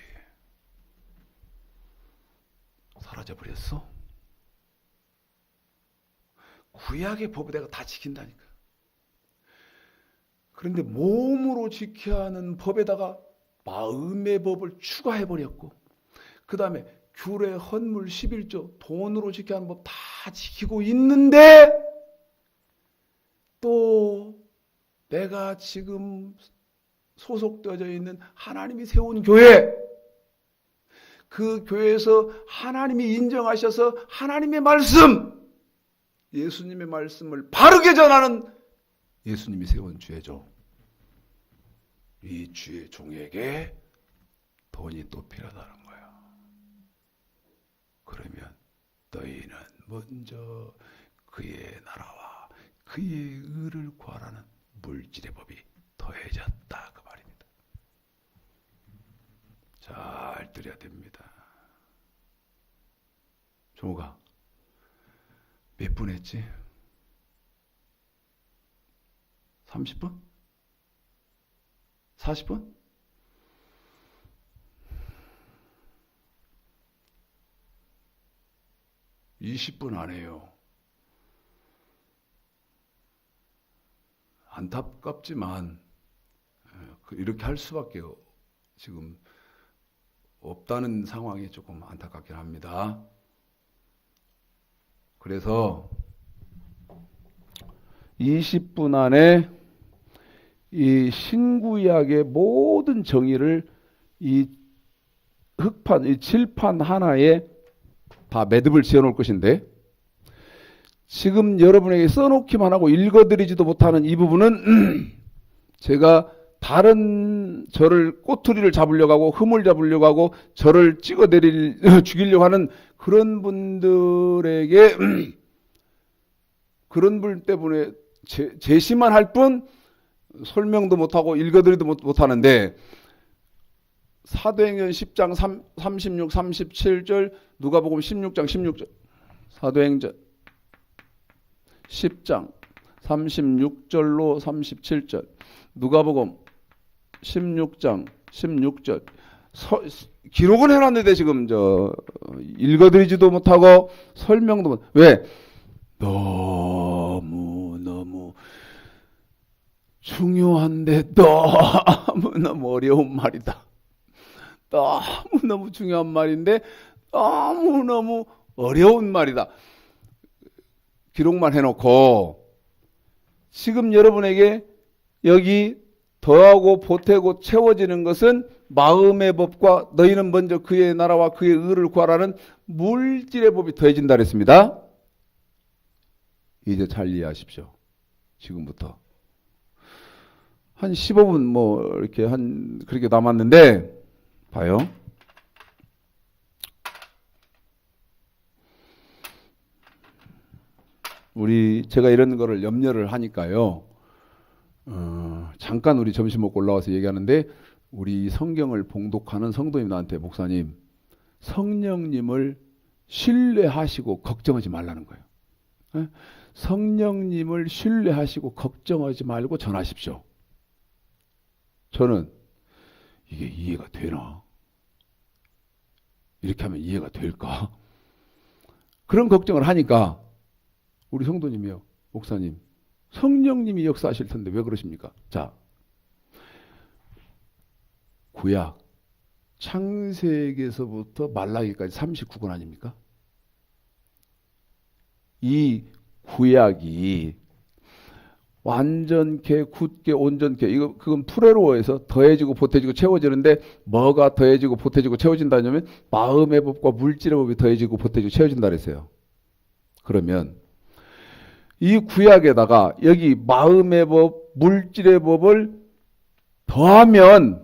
사라져버렸어? 구약의 법을 내가 다 지킨다니까. 그런데 몸으로 지켜야 하는 법에다가 마음의 법을 추가해버렸고, 그 다음에 규례, 헌물, 11조, 돈으로 지켜야 하는 법 다 지키고 있는데 또 내가 지금 소속되어져 있는 하나님이 세운 교회, 그 교회에서 하나님이 인정하셔서 하나님의 말씀, 예수님의 말씀을 바르게 전하는 예수님이 세운 죄죠. 이 주의 종에게 돈이 또 필요하다는 거야. 그러면 너희는 먼저 그의 나라와 그의 의를 구하라는 물질의 법이 더해졌다 그 말입니다. 잘 들어야 됩니다. 종우가 몇 분 했지? 30분? 40분? (20분) 안 해요. 안타깝지만 이렇게 할 수밖에 지금 없다는 상황이 조금 안타깝긴 합니다. 그래서 20분 안에 이 신구약의 모든 정의를 이 흑판, 이 칠판 하나에 다 매듭을 지어 놓을 것인데, 지금 여러분에게 써놓기만 하고 읽어드리지도 못하는 이 부분은 제가 다른 저를 꼬투리를 잡으려고 하고 흠을 잡으려고 하고 저를 죽이려고 하는 그런 분들에게 그런 분 때문에 제시만 할 뿐 설명도 못하고 읽어드리도 못하는데, 사도행전 10장 36, 37절, 누가복음 16장 16절, 사도행전 10장 36절로 37절, 누가복음 16장 16절, 기록은 해놨는데 지금 읽어드리지도 못하고 설명도 못. 왜? 너무 중요한데 너무 어려운 말이다. 너무 중요한 말인데 너무 어려운 말이다. 기록만 해놓고 지금 여러분에게 여기 더하고 보태고 채워지는 것은 마음의 법과 너희는 먼저 그의 나라와 그의 의를 구하라는 물질의 법이 더해진다 그랬습니다. 이제 잘 이해하십시오. 지금부터 한 15분 이렇게 그렇게 남았는데 봐요. 제가 이런 거를 염려를 하니까요. 잠깐 우리 점심 먹고 올라와서 얘기하는데, 우리 성경을 봉독하는 성도님 나한테, 목사님, 성령님을 신뢰하시고 걱정하지 말라는 거예요. 성령님을 신뢰하시고 걱정하지 말고 전하십시오. 저는 이게 이해가 되나? 이렇게 하면 이해가 될까? 그런 걱정을 하니까 우리 성도님이요, 목사님, 성령님이 역사하실 텐데 왜 그러십니까? 자, 구약 창세기에서부터 말라기까지 39권 아닙니까? 이 구약이 완전케, 굳게, 온전케, 그건 프레로어에서 더해지고 보태지고 채워지는데 뭐가 더해지고 보태지고 채워진다냐면 마음의 법과 물질의 법이 더해지고 보태지고 채워진다 그랬어요. 그러면 이 구약에다가 여기 마음의 법, 물질의 법을 더하면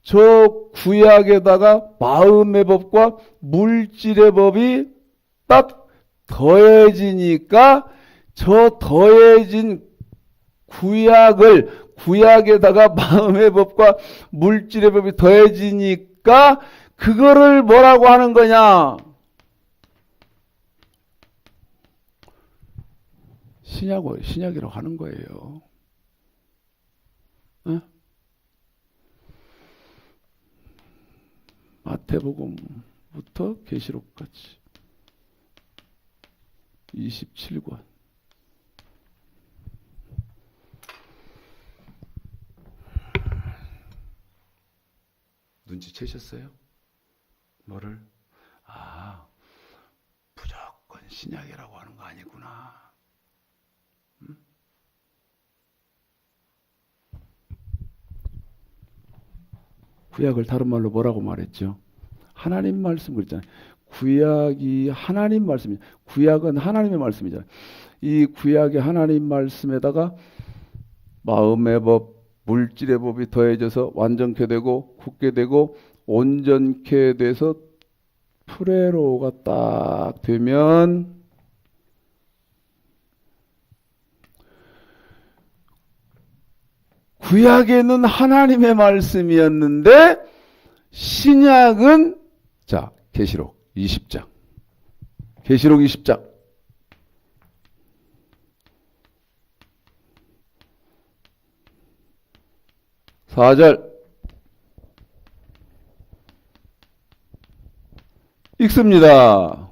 저 구약에다가 마음의 법과 물질의 법이 딱 더해지니까 저 더해진 구약에다가 마음의 법과 물질의 법이 더해지니까 그거를 뭐라고 하는 거냐? 신약이라고 하는 거예요. 어? 마태복음부터 계시록까지 27권. 눈치채셨어요? 뭐를? 무조건 신약이라고 하는 거 아니구나. 응? 구약을 다른 말로 뭐라고 말했죠? 하나님 말씀 그랬잖아요. 구약이 하나님 말씀이죠. 구약은 하나님의 말씀이잖아요. 이 구약의 하나님 말씀에다가 마음의 법, 물질의 법이 더해져서 완전케 되고 굳게 되고 온전케 돼서 프레로가 딱 되면 구약에는 하나님의 말씀이었는데 신약은 자, 계시록 20장. 계시록 20장. 4절 읽습니다.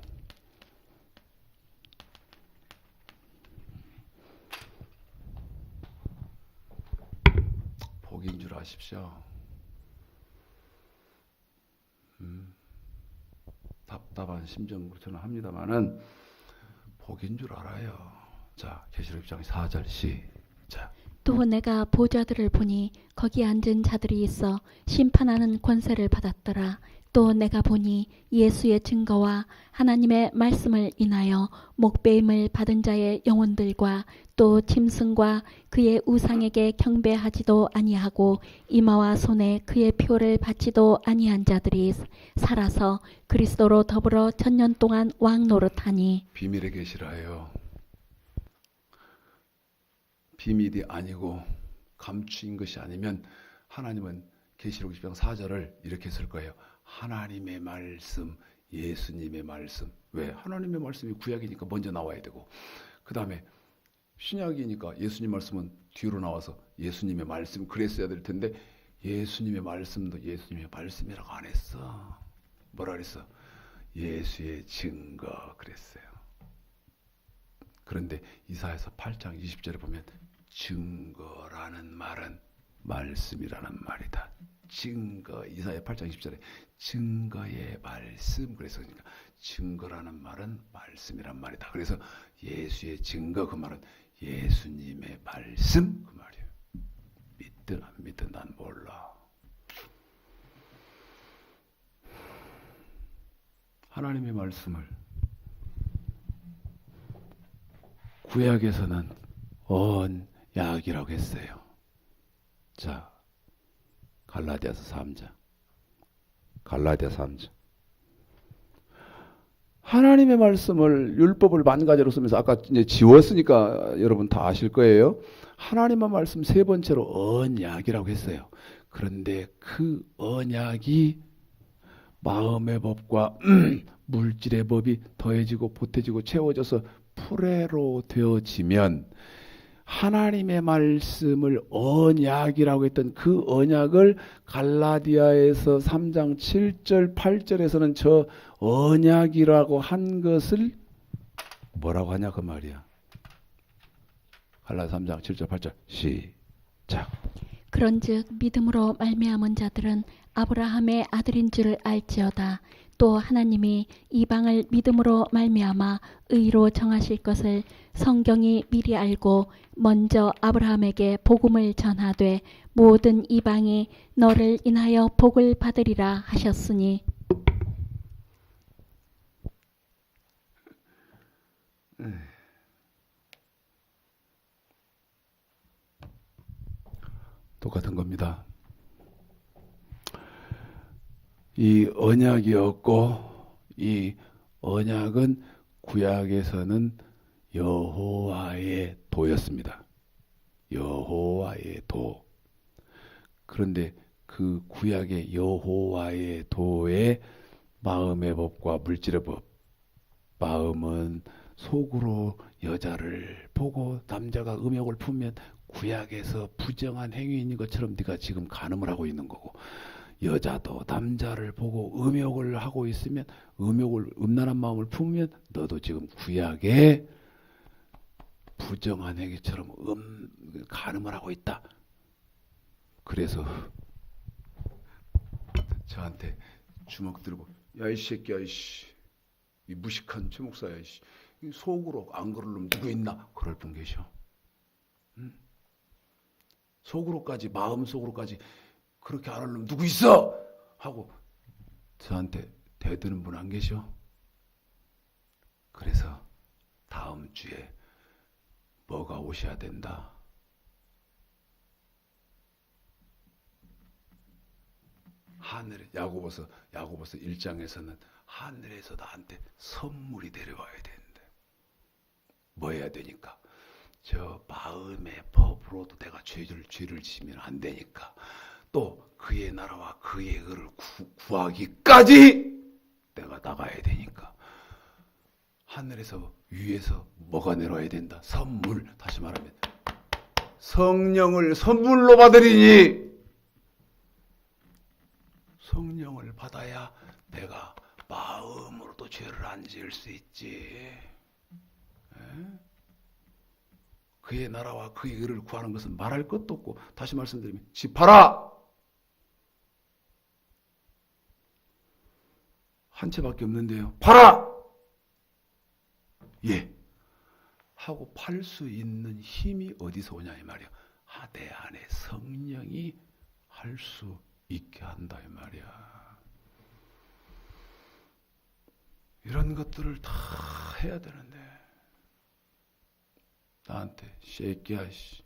복인 줄 아십시오. 답답한 심정으로 저는 합니다만은 복인 줄 알아요. 자, 계시록 6장 4절 시작. 또 내가 보좌들을 보니 거기 앉은 자들이 있어 심판하는 권세를 받았더라. 또 내가 보니 예수의 증거와 하나님의 말씀을 인하여 목배임을 받은 자의 영혼들과 또 짐승과 그의 우상에게 경배하지도 아니하고 이마와 손에 그의 표를 받지도 아니한 자들이 살아서 그리스도로 더불어 천년 동안 왕노릇하니. 비밀의 계시라요. 비밀이 아니고 감추인 것이 아니면 하나님은 계시록 20장 4절을 이렇게 쓸 거예요. 하나님의 말씀, 예수님의 말씀. 왜? 하나님의 말씀이 구약이니까 먼저 나와야 되고 그 다음에 신약이니까 예수님 말씀은 뒤로 나와서 예수님의 말씀 그랬어야 될 텐데 예수님의 말씀도 예수님의 말씀이라고 안 했어. 뭐라 그랬어? 예수의 증거 그랬어요. 그런데 이사야서 8장 20절에 보면 증거라는 말은 말씀이라는 말이다. 증거, 이사야 8장 20절에 증거의 말씀 그래서 그러니까 증거라는 말은 말씀이란 말이다. 그래서 예수의 증거 그 말은 예수님의 말씀 그 말이에요. 믿든 안 믿든 난 몰라. 하나님의 말씀을 구약에서는 언약이라고 했어요. 자, 갈라디아서 3장. 하나님의 말씀을 율법을 만 가지로 쓰면서 아까 이제 지웠으니까 여러분 다 아실 거예요. 하나님의 말씀 세 번째로 언약이라고 했어요. 그런데 그 언약이 마음의 법과 물질의 법이 더해지고 보태지고 채워져서 프레로 되어지면 하나님의 말씀을 언약이라고 했던 그 언약을 갈라디아에서 3장 7절 8절에서는 저 언약이라고 한 것을 뭐라고 하냐 그 말이야. 갈라디아 3장 7절 8절 시작. 그런즉 믿음으로 말미암은 자들은 아브라함의 아들인 줄 알지어다. 또 하나님이 이방을 믿음으로 말미암아 의로 정하실 것을 성경이 미리 알고 먼저 아브라함에게 복음을 전하되 모든 이방이 너를 인하여 복을 받으리라 하셨으니. 똑같은 겁니다. 이 언약이었고 이 언약은 구약에서는 여호와의 도였습니다. 여호와의 도. 그런데 그 구약의 여호와의 도의 마음의 법과 물질의 법. 마음은 속으로 여자를 보고 남자가 음욕을 품면 구약에서 부정한 행위인 것처럼 네가 지금 간음을 하고 있는 거고, 여자도 남자를 보고 음욕을 하고 있으면 음란한 마음을 품으면 너도 지금 구약에 부정한 행위처럼 간음을 하고 있다. 그래서 저한테 주먹 들고 야 이 새끼야 이씨, 이 무식한 최목사야 이씨, 속으로 안 그럴 놈 누구 있나? 그럴 분 계셔. 속으로까지 마음속으로까지 그렇게 안 할 놈 누구 있어? 하고 저한테 대드는 분 안 계셔? 그래서 다음 주에 뭐가 오셔야 된다? 하늘에 야고보서 1장에서는 하늘에서 나한테 선물이 내려와야 되는데 뭐 해야 되니까? 저 마음의 법으로도 내가 죄를 지면 안 되니까 또 그의 나라와 그의 의를 구하기까지 내가 나가야 되니까 하늘에서 위에서 뭐가 내려와야 된다? 선물. 다시 말하면 성령을 선물로 받으리니 성령을 받아야 내가 마음으로도 죄를 안 지을 수 있지. 그의 나라와 그의 의를 구하는 것은 말할 것도 없고, 다시 말씀드리면 집 팔아! 한 채밖에 없는데요. 팔아! 예. 하고 팔 수 있는 힘이 어디서 오냐 이 말이야. 내 안에 성령이 할 수 있게 한다 이 말이야. 이런 것들을 다 해야 되는데 나한테 새끼야 씨,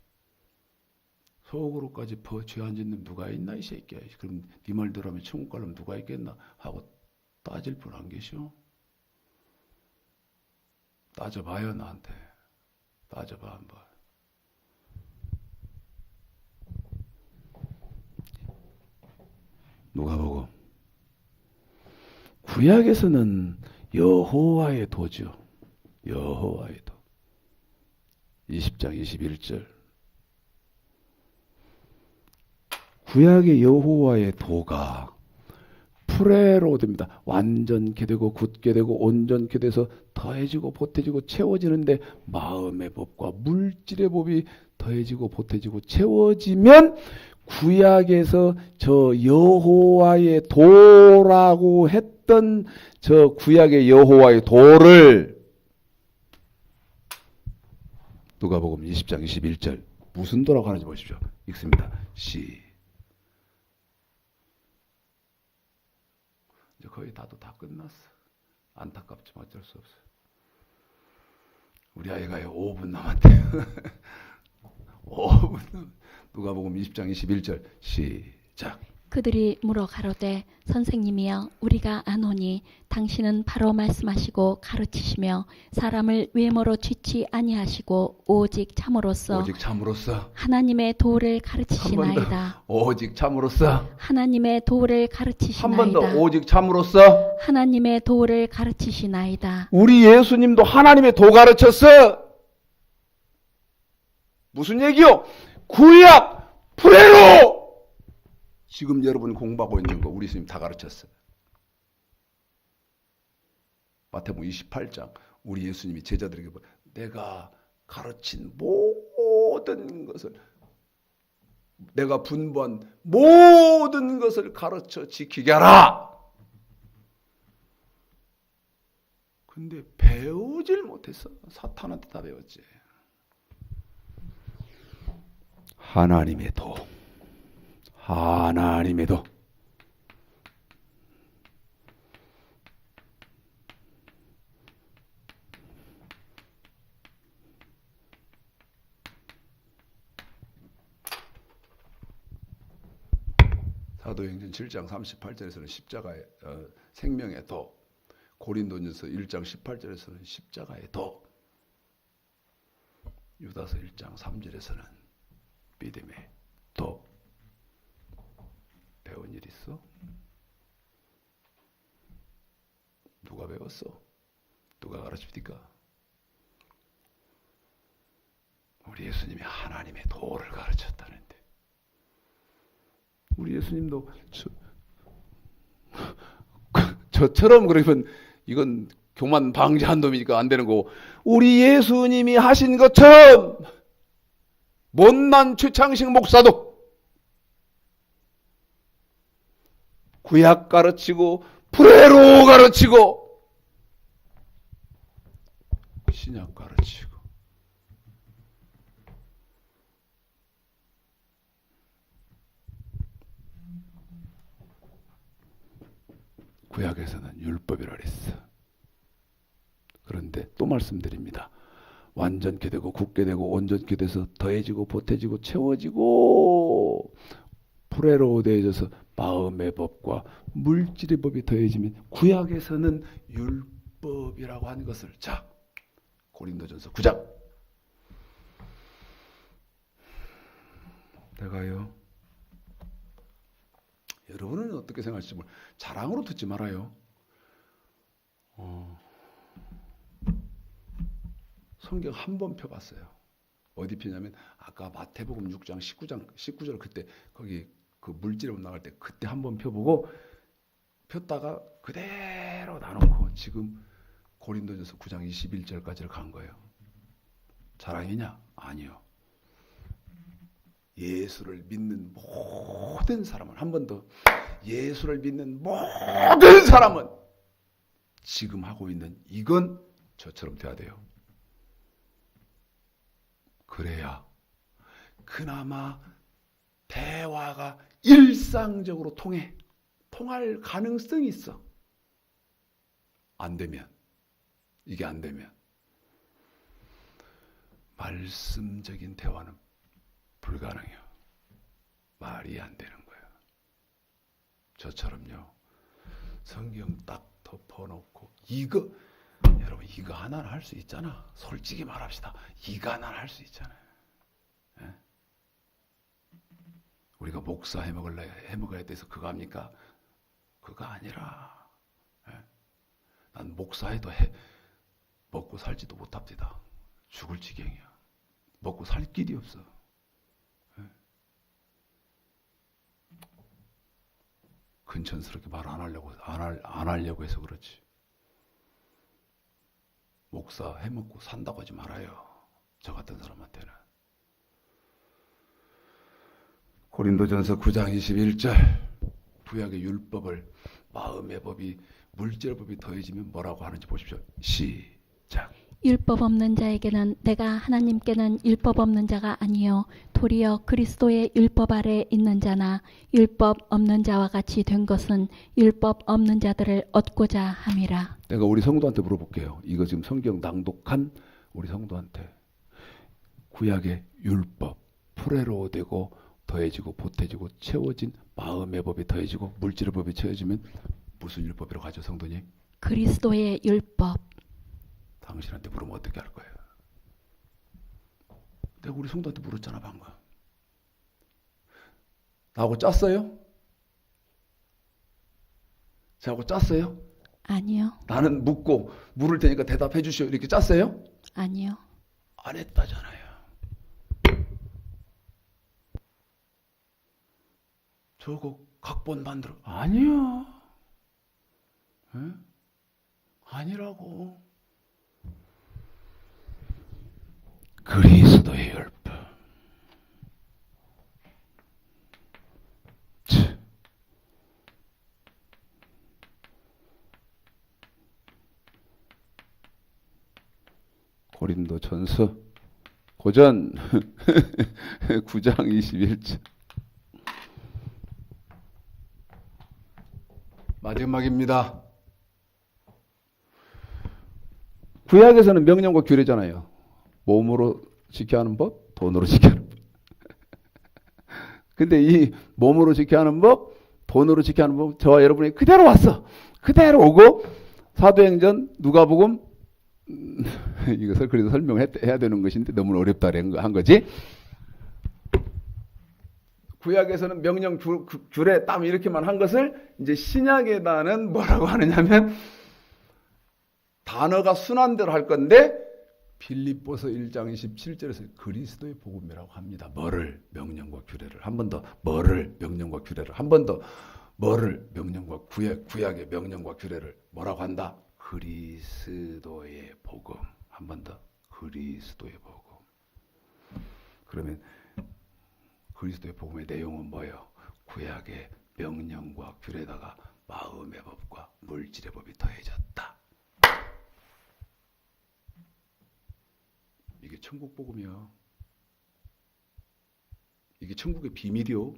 속으로까지 죄 안 짓는 누가 있나 이 새끼야. 그럼 네 말대로 하면 천국 가려면 누가 있겠나 하고 따질 분 안 계셔? 따져봐요. 나한테 따져봐 한번. 누가복음 구약에서는 여호와의 도죠. 여호와의 도. 20장 21절. 구약의 여호와의 도가 프레로 됩니다. 완전케 되고 굳게 되고 온전케 돼서 더해지고 보태지고 채워지는데 마음의 법과 물질의 법이 더해지고 보태지고 채워지면 구약에서 저 여호와의 도라고 했던 저 구약의 여호와의 도를 누가복음 20장 21절 무슨 도라고 하는지 보십시오. 읽습니다. 이제 거의 다 끝났어. 안타깝지만 어쩔 수 없어. 우리 아이가 5분 남았대요. 5분 남았. 누가복음 20장 21절 시작. 그들이 물어 가로되 선생님이여 우리가 아노니 당신은 바로 말씀하시고 가르치시며 사람을 외모로 취치 아니하시고 오직 참으로써 하나님의 도를 가르치시나이다. 오직 참으로써 하나님의 도를 가르치시나이다. 한 번 더 오직 참으로써 하나님의 도를 가르치시나이다. 우리 예수님도 하나님의 도 가르쳤어. 무슨 얘기요? 구약 프레로. 지금 여러분 공부하고 있는 거 우리 예수님 다 가르쳤어요. 마태복음 28장 우리 예수님이 제자들에게 내가 가르친 모든 것을, 내가 분부한 모든 것을 가르쳐 지키게 하라. 근데 배우질 못했어. 사탄한테 다 배웠지. 하나님의 도, 하나님의 도. 사도행전 7장 38절에서는 십자가의 생명의 도, 고린도전서 1장 18절에서는 십자가의 도, 유다서 1장 3절에서는 믿음의 도. 배운 일 있어? 누가 배웠어? 누가 가르칩니까? 우리 예수님이 하나님의 도를 가르쳤다는데, 우리 예수님도 저처럼 그러면 이건 교만 방지한 놈이니까 안 되는 거고, 우리 예수님이 하신 것처럼 못난 최창식 목사도 구약 가르치고 프레로 가르치고 신약 가르치고 구약에서는 율법이라 그랬어. 그런데 또 말씀드립니다. 완전케 되고 굳게 되고 온전케 돼서 더해지고 보태지고 채워지고 프레로 되어져서 마음의 법과 물질의 법이 더해지면, 구약에서는 율법이라고 한 것을, 자, 고린도전서 9장. 내가요, 여러분은 어떻게 생각하실지 모르, 자랑으로 듣지 말아요. 성경 한 번 펴봤어요. 어디 펴냐면 아까 마태복음 6장 19절 그때 거기 그 물질업 나갈 때 그때 한 번 펴보고 폈다가 그대로 놔놓고 지금 고린도전서 9장 21절까지를 간 거예요. 자랑이냐? 아니요. 예수를 믿는 모든 사람은, 한 번 더, 예수를 믿는 모든 사람은 지금 하고 있는 이건 저처럼 돼야 돼요. 그래야 그나마 대화가 일상적으로 통할 가능성이 있어. 안 되면, 이게 안 되면 말씀적인 대화는 불가능해요. 말이 안 되는 거예요. 저처럼요. 성경 딱 덮어놓고 여러분 이거 하나는 할 수 있잖아. 솔직히 말합시다. 이거 하나는 할 수 있잖아요. 예? 우리가 목사 해먹어야 돼서 그거 합니까? 그거 아니라, 예? 난 목사해도 먹고 살지도 못합니다. 죽을 지경이야. 먹고 살 길이 없어. 예? 근천스럽게 말 안 하려고 해서 그렇지. 목사 해먹고 산다고 하지 말아요. 저 같은 사람한테는. 고린도전서 9장 21절 구약의 율법을, 마음의 법이, 물질의 법이 더해지면 뭐라고 하는지 보십시오. 시작. 율법 없는 자에게는 내가 하나님께는 율법 없는 자가 아니요 도리어 그리스도의 율법 아래 있는 자나 율법 없는 자와 같이 된 것은 율법 없는 자들을 얻고자 함이라. 내가 우리 성도한테 물어볼게요. 이거 지금 성경 낭독한 우리 성도한테, 구약의 율법 프레로 되고 더해지고 보태지고 채워진 마음의 법이 더해지고 물질의 법이 채워지면 무슨 율법이라고 하죠, 성도님? 그리스도의 율법. 당신한테 물으면 어떻게 할 거예요? 내가 우리 성도한테 물었잖아 방금. 나하고 짰어요? 저하고 짰어요? 아니요. 나는 묻고 물을 테니까 대답해 주시오 이렇게 짰어요? 아니요. 안 했다잖아요. 저거 각본 만들어. 아니야. 에? 아니라고. 그리스도의 율법. 고린도전서 고전 9장 21절. 마지막입니다. 구약에서는 명령과 규례잖아요. 몸으로 지켜야 하는 법, 돈으로 지켜야 하는 법. 근데 이 몸으로 지켜야 하는 법, 돈으로 지켜야 하는 법, 저와 여러분이 그대로 왔어. 그대로 오고 사도행전, 누가복음 이것을 그래도 설명해야 되는 것인데 너무 어렵다 한 거지. 구약에서는 명령 규례 땀 이렇게만 한 것을 이제 신약에다는 뭐라고 하느냐면 단어가 순환대로 할 건데 빌립보서 1장 27절에서 그리스도의 복음이라고 합니다. 뭐를? 명령과 규례를. 한 번 더. 뭐를? 명령과 규례를. 한 번 더. 뭐를? 명령과 구약의 명령과 규례를 뭐라고 한다? 그리스도의 복음. 한 번 더. 그리스도의 복음. 그러면 그리스도의 복음의 내용은 뭐예요? 구약의 명령과 규례다가 마음의 법과 물질의 법이 더해졌다. 이게 천국 복음이야. 이게 천국의 비밀이요.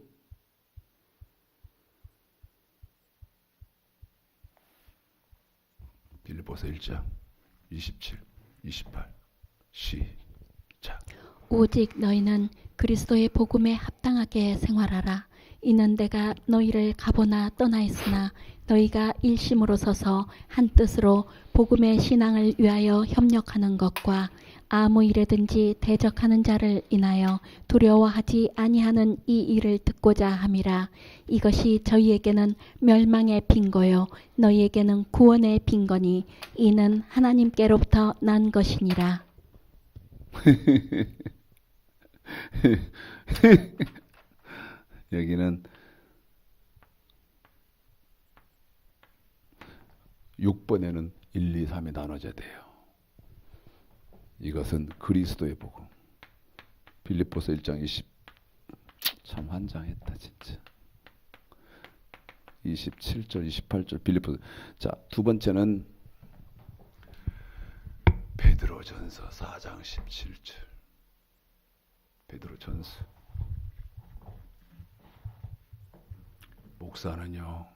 빌립보서 1장 27, 28 시작. 오직 너희는 그리스도의 복음에 합당하게 생활하라. 이는 내가 너희를 가보나 떠나 있으나 너희가 일심으로 서서 한 뜻으로 복음의 신앙을 위하여 협력하는 것과 아무 일에든지 대적하는 자를 인하여 두려워하지 아니하는 이 일을 듣고자 함이라. 이것이 저희에게는 멸망의 빈거요 너희에게는 구원의 빈거니 이는 하나님께로부터 난 것이니라. 여기는 6번에는 1, 2, 3이 나눠져야 돼요. 이것은 그리스도의 복음. 빌립보서 1장 20 참 환장했다 진짜. 27절 28절 빌립보서. 자, 두 번째는 베드로전서 4장 17절. 베드로전서. 목사는요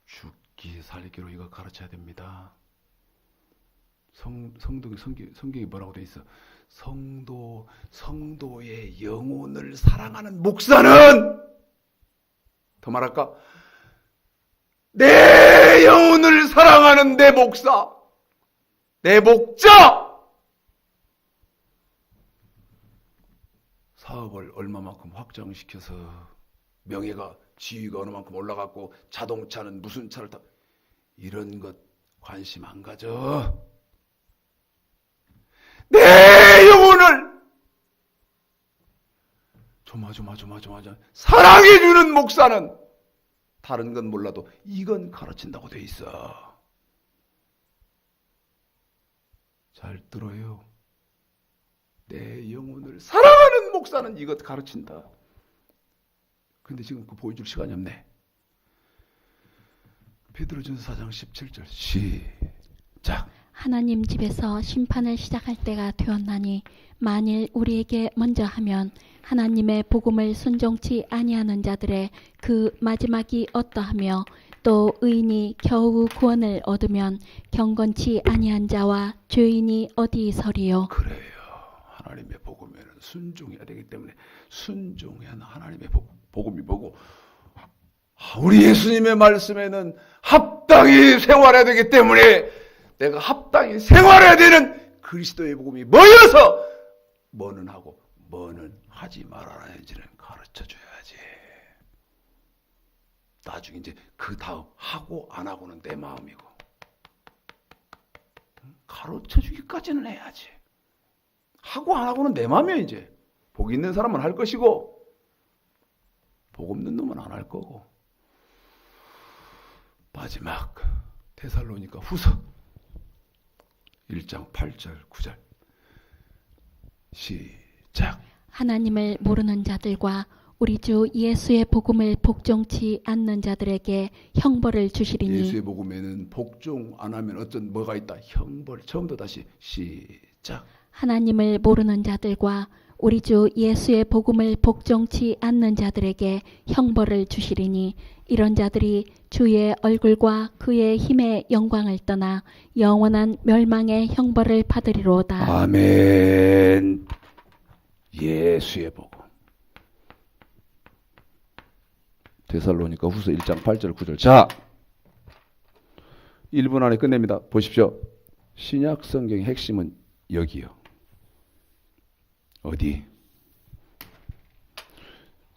죽기 살기로 이거 가르쳐야 됩니다. 성경이 뭐라고 돼 있어? 성도의 영혼을 사랑하는 목사는 더 말할까? 내 영혼을 사랑하는 내 목사, 내 목자. 사업을 얼마만큼 확장시켜서 명예가 지위가 어느 만큼 올라갔고 자동차는 무슨 차를 타 이런 것 관심 안 가져. 내 영혼을 조마조마 사랑해주는 목사는 다른 건 몰라도 이건 가르친다고 돼 있어. 잘 들어요. 내 영혼을 사랑하는 목사는 이것 가르친다. 근데 지금 그 보여줄 시간이 없네. 베드로전서 4장 17절 시작. 하나님 집에서 심판을 시작할 때가 되었나니 만일 우리에게 먼저 하면 하나님의 복음을 순종치 아니하는 자들의 그 마지막이 어떠하며 또 의인이 겨우 구원을 얻으면 경건치 아니한 자와 죄인이 어디 서리요. 그래요. 하나님의 복음에는 순종해야 되기 때문에 순종해야 하나님의 복음이 뭐고 우리 예수님의 말씀에는 합당히 생활해야 되기 때문에 내가 합당히 생활해야 되는 그리스도의 복음이 뭐여서 뭐는 하고 뭐는 하지 말아야지는 가르쳐줘야지. 나중에 이제 그 다음 하고 안 하고는 내 마음이고 가르쳐주기까지는 해야지. 하고 안 하고는 내 마음이야. 이제 복 있는 사람은 할 것이고 복음 듣는 놈은 안 할 거고. 마지막 데살로니가 후서 1장 8절 9절 시작. 하나님을 모르는 자들과 우리 주 예수의 복음을 복종치 않는 자들에게 형벌을 주시리니 예수의 복음에는 복종 안 하면 어떤 뭐가 있다. 형벌. 처음부터 다시 시작. 하나님을 모르는 자들과 우리 주 예수의 복음을 복종치 않는 자들에게 형벌을 주시리니 이런 자들이 주의 얼굴과 그의 힘의 영광을 떠나 영원한 멸망의 형벌을 받으리로다. 아멘. 예수의 복음. 데살로니가 후서 1장 8절 9절. 자, 1분 안에 끝냅니다. 보십시오. 신약 성경의 핵심은 여기요. 어디?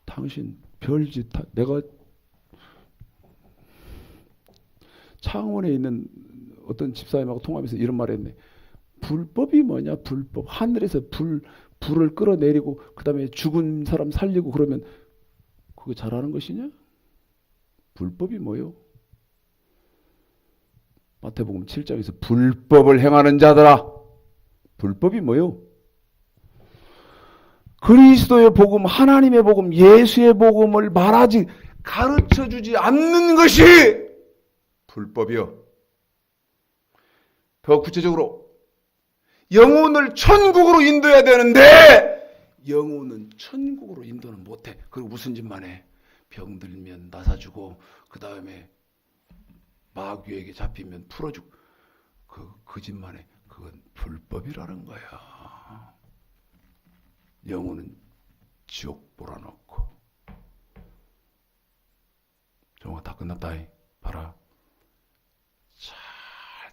당신 별짓 내가 창원에 있는 어떤 집사님하고 통화하면서 이런 말 했네. 불법이 뭐냐? 불법. 하늘에서 불을 끌어내리고 그 다음에 죽은 사람 살리고 그러면 그거 잘하는 것이냐? 불법이 뭐요? 마태복음 7장에서 불법을 행하는 자들아. 불법이 뭐요? 그리스도의 복음, 하나님의 복음, 예수의 복음을 말하지 가르쳐주지 않는 것이 불법이요. 더 구체적으로 영혼을 천국으로 인도해야 되는데 영혼은 천국으로 인도는 못해. 그리고 무슨 짓만 해? 병들면 나사주고 그 다음에 마귀에게 잡히면 풀어주고 그 짓만 해. 그건 불법이라는 거야. 영혼은 지옥 몰아넣고. 정화 다 끝났다. 봐라. 잘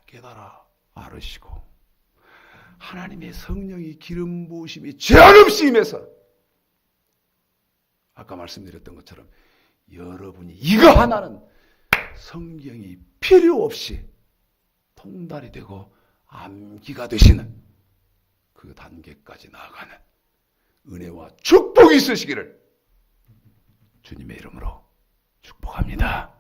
깨달아 알으시고 하나님의 성령이 기름 부으심이 제한 없이 임해서 아까 말씀드렸던 것처럼 여러분이 이거 하나는 성경이 필요 없이 통달이 되고 암기가 되시는 그 단계까지 나아가는 은혜와 축복이 있으시기를 주님의 이름으로 축복합니다.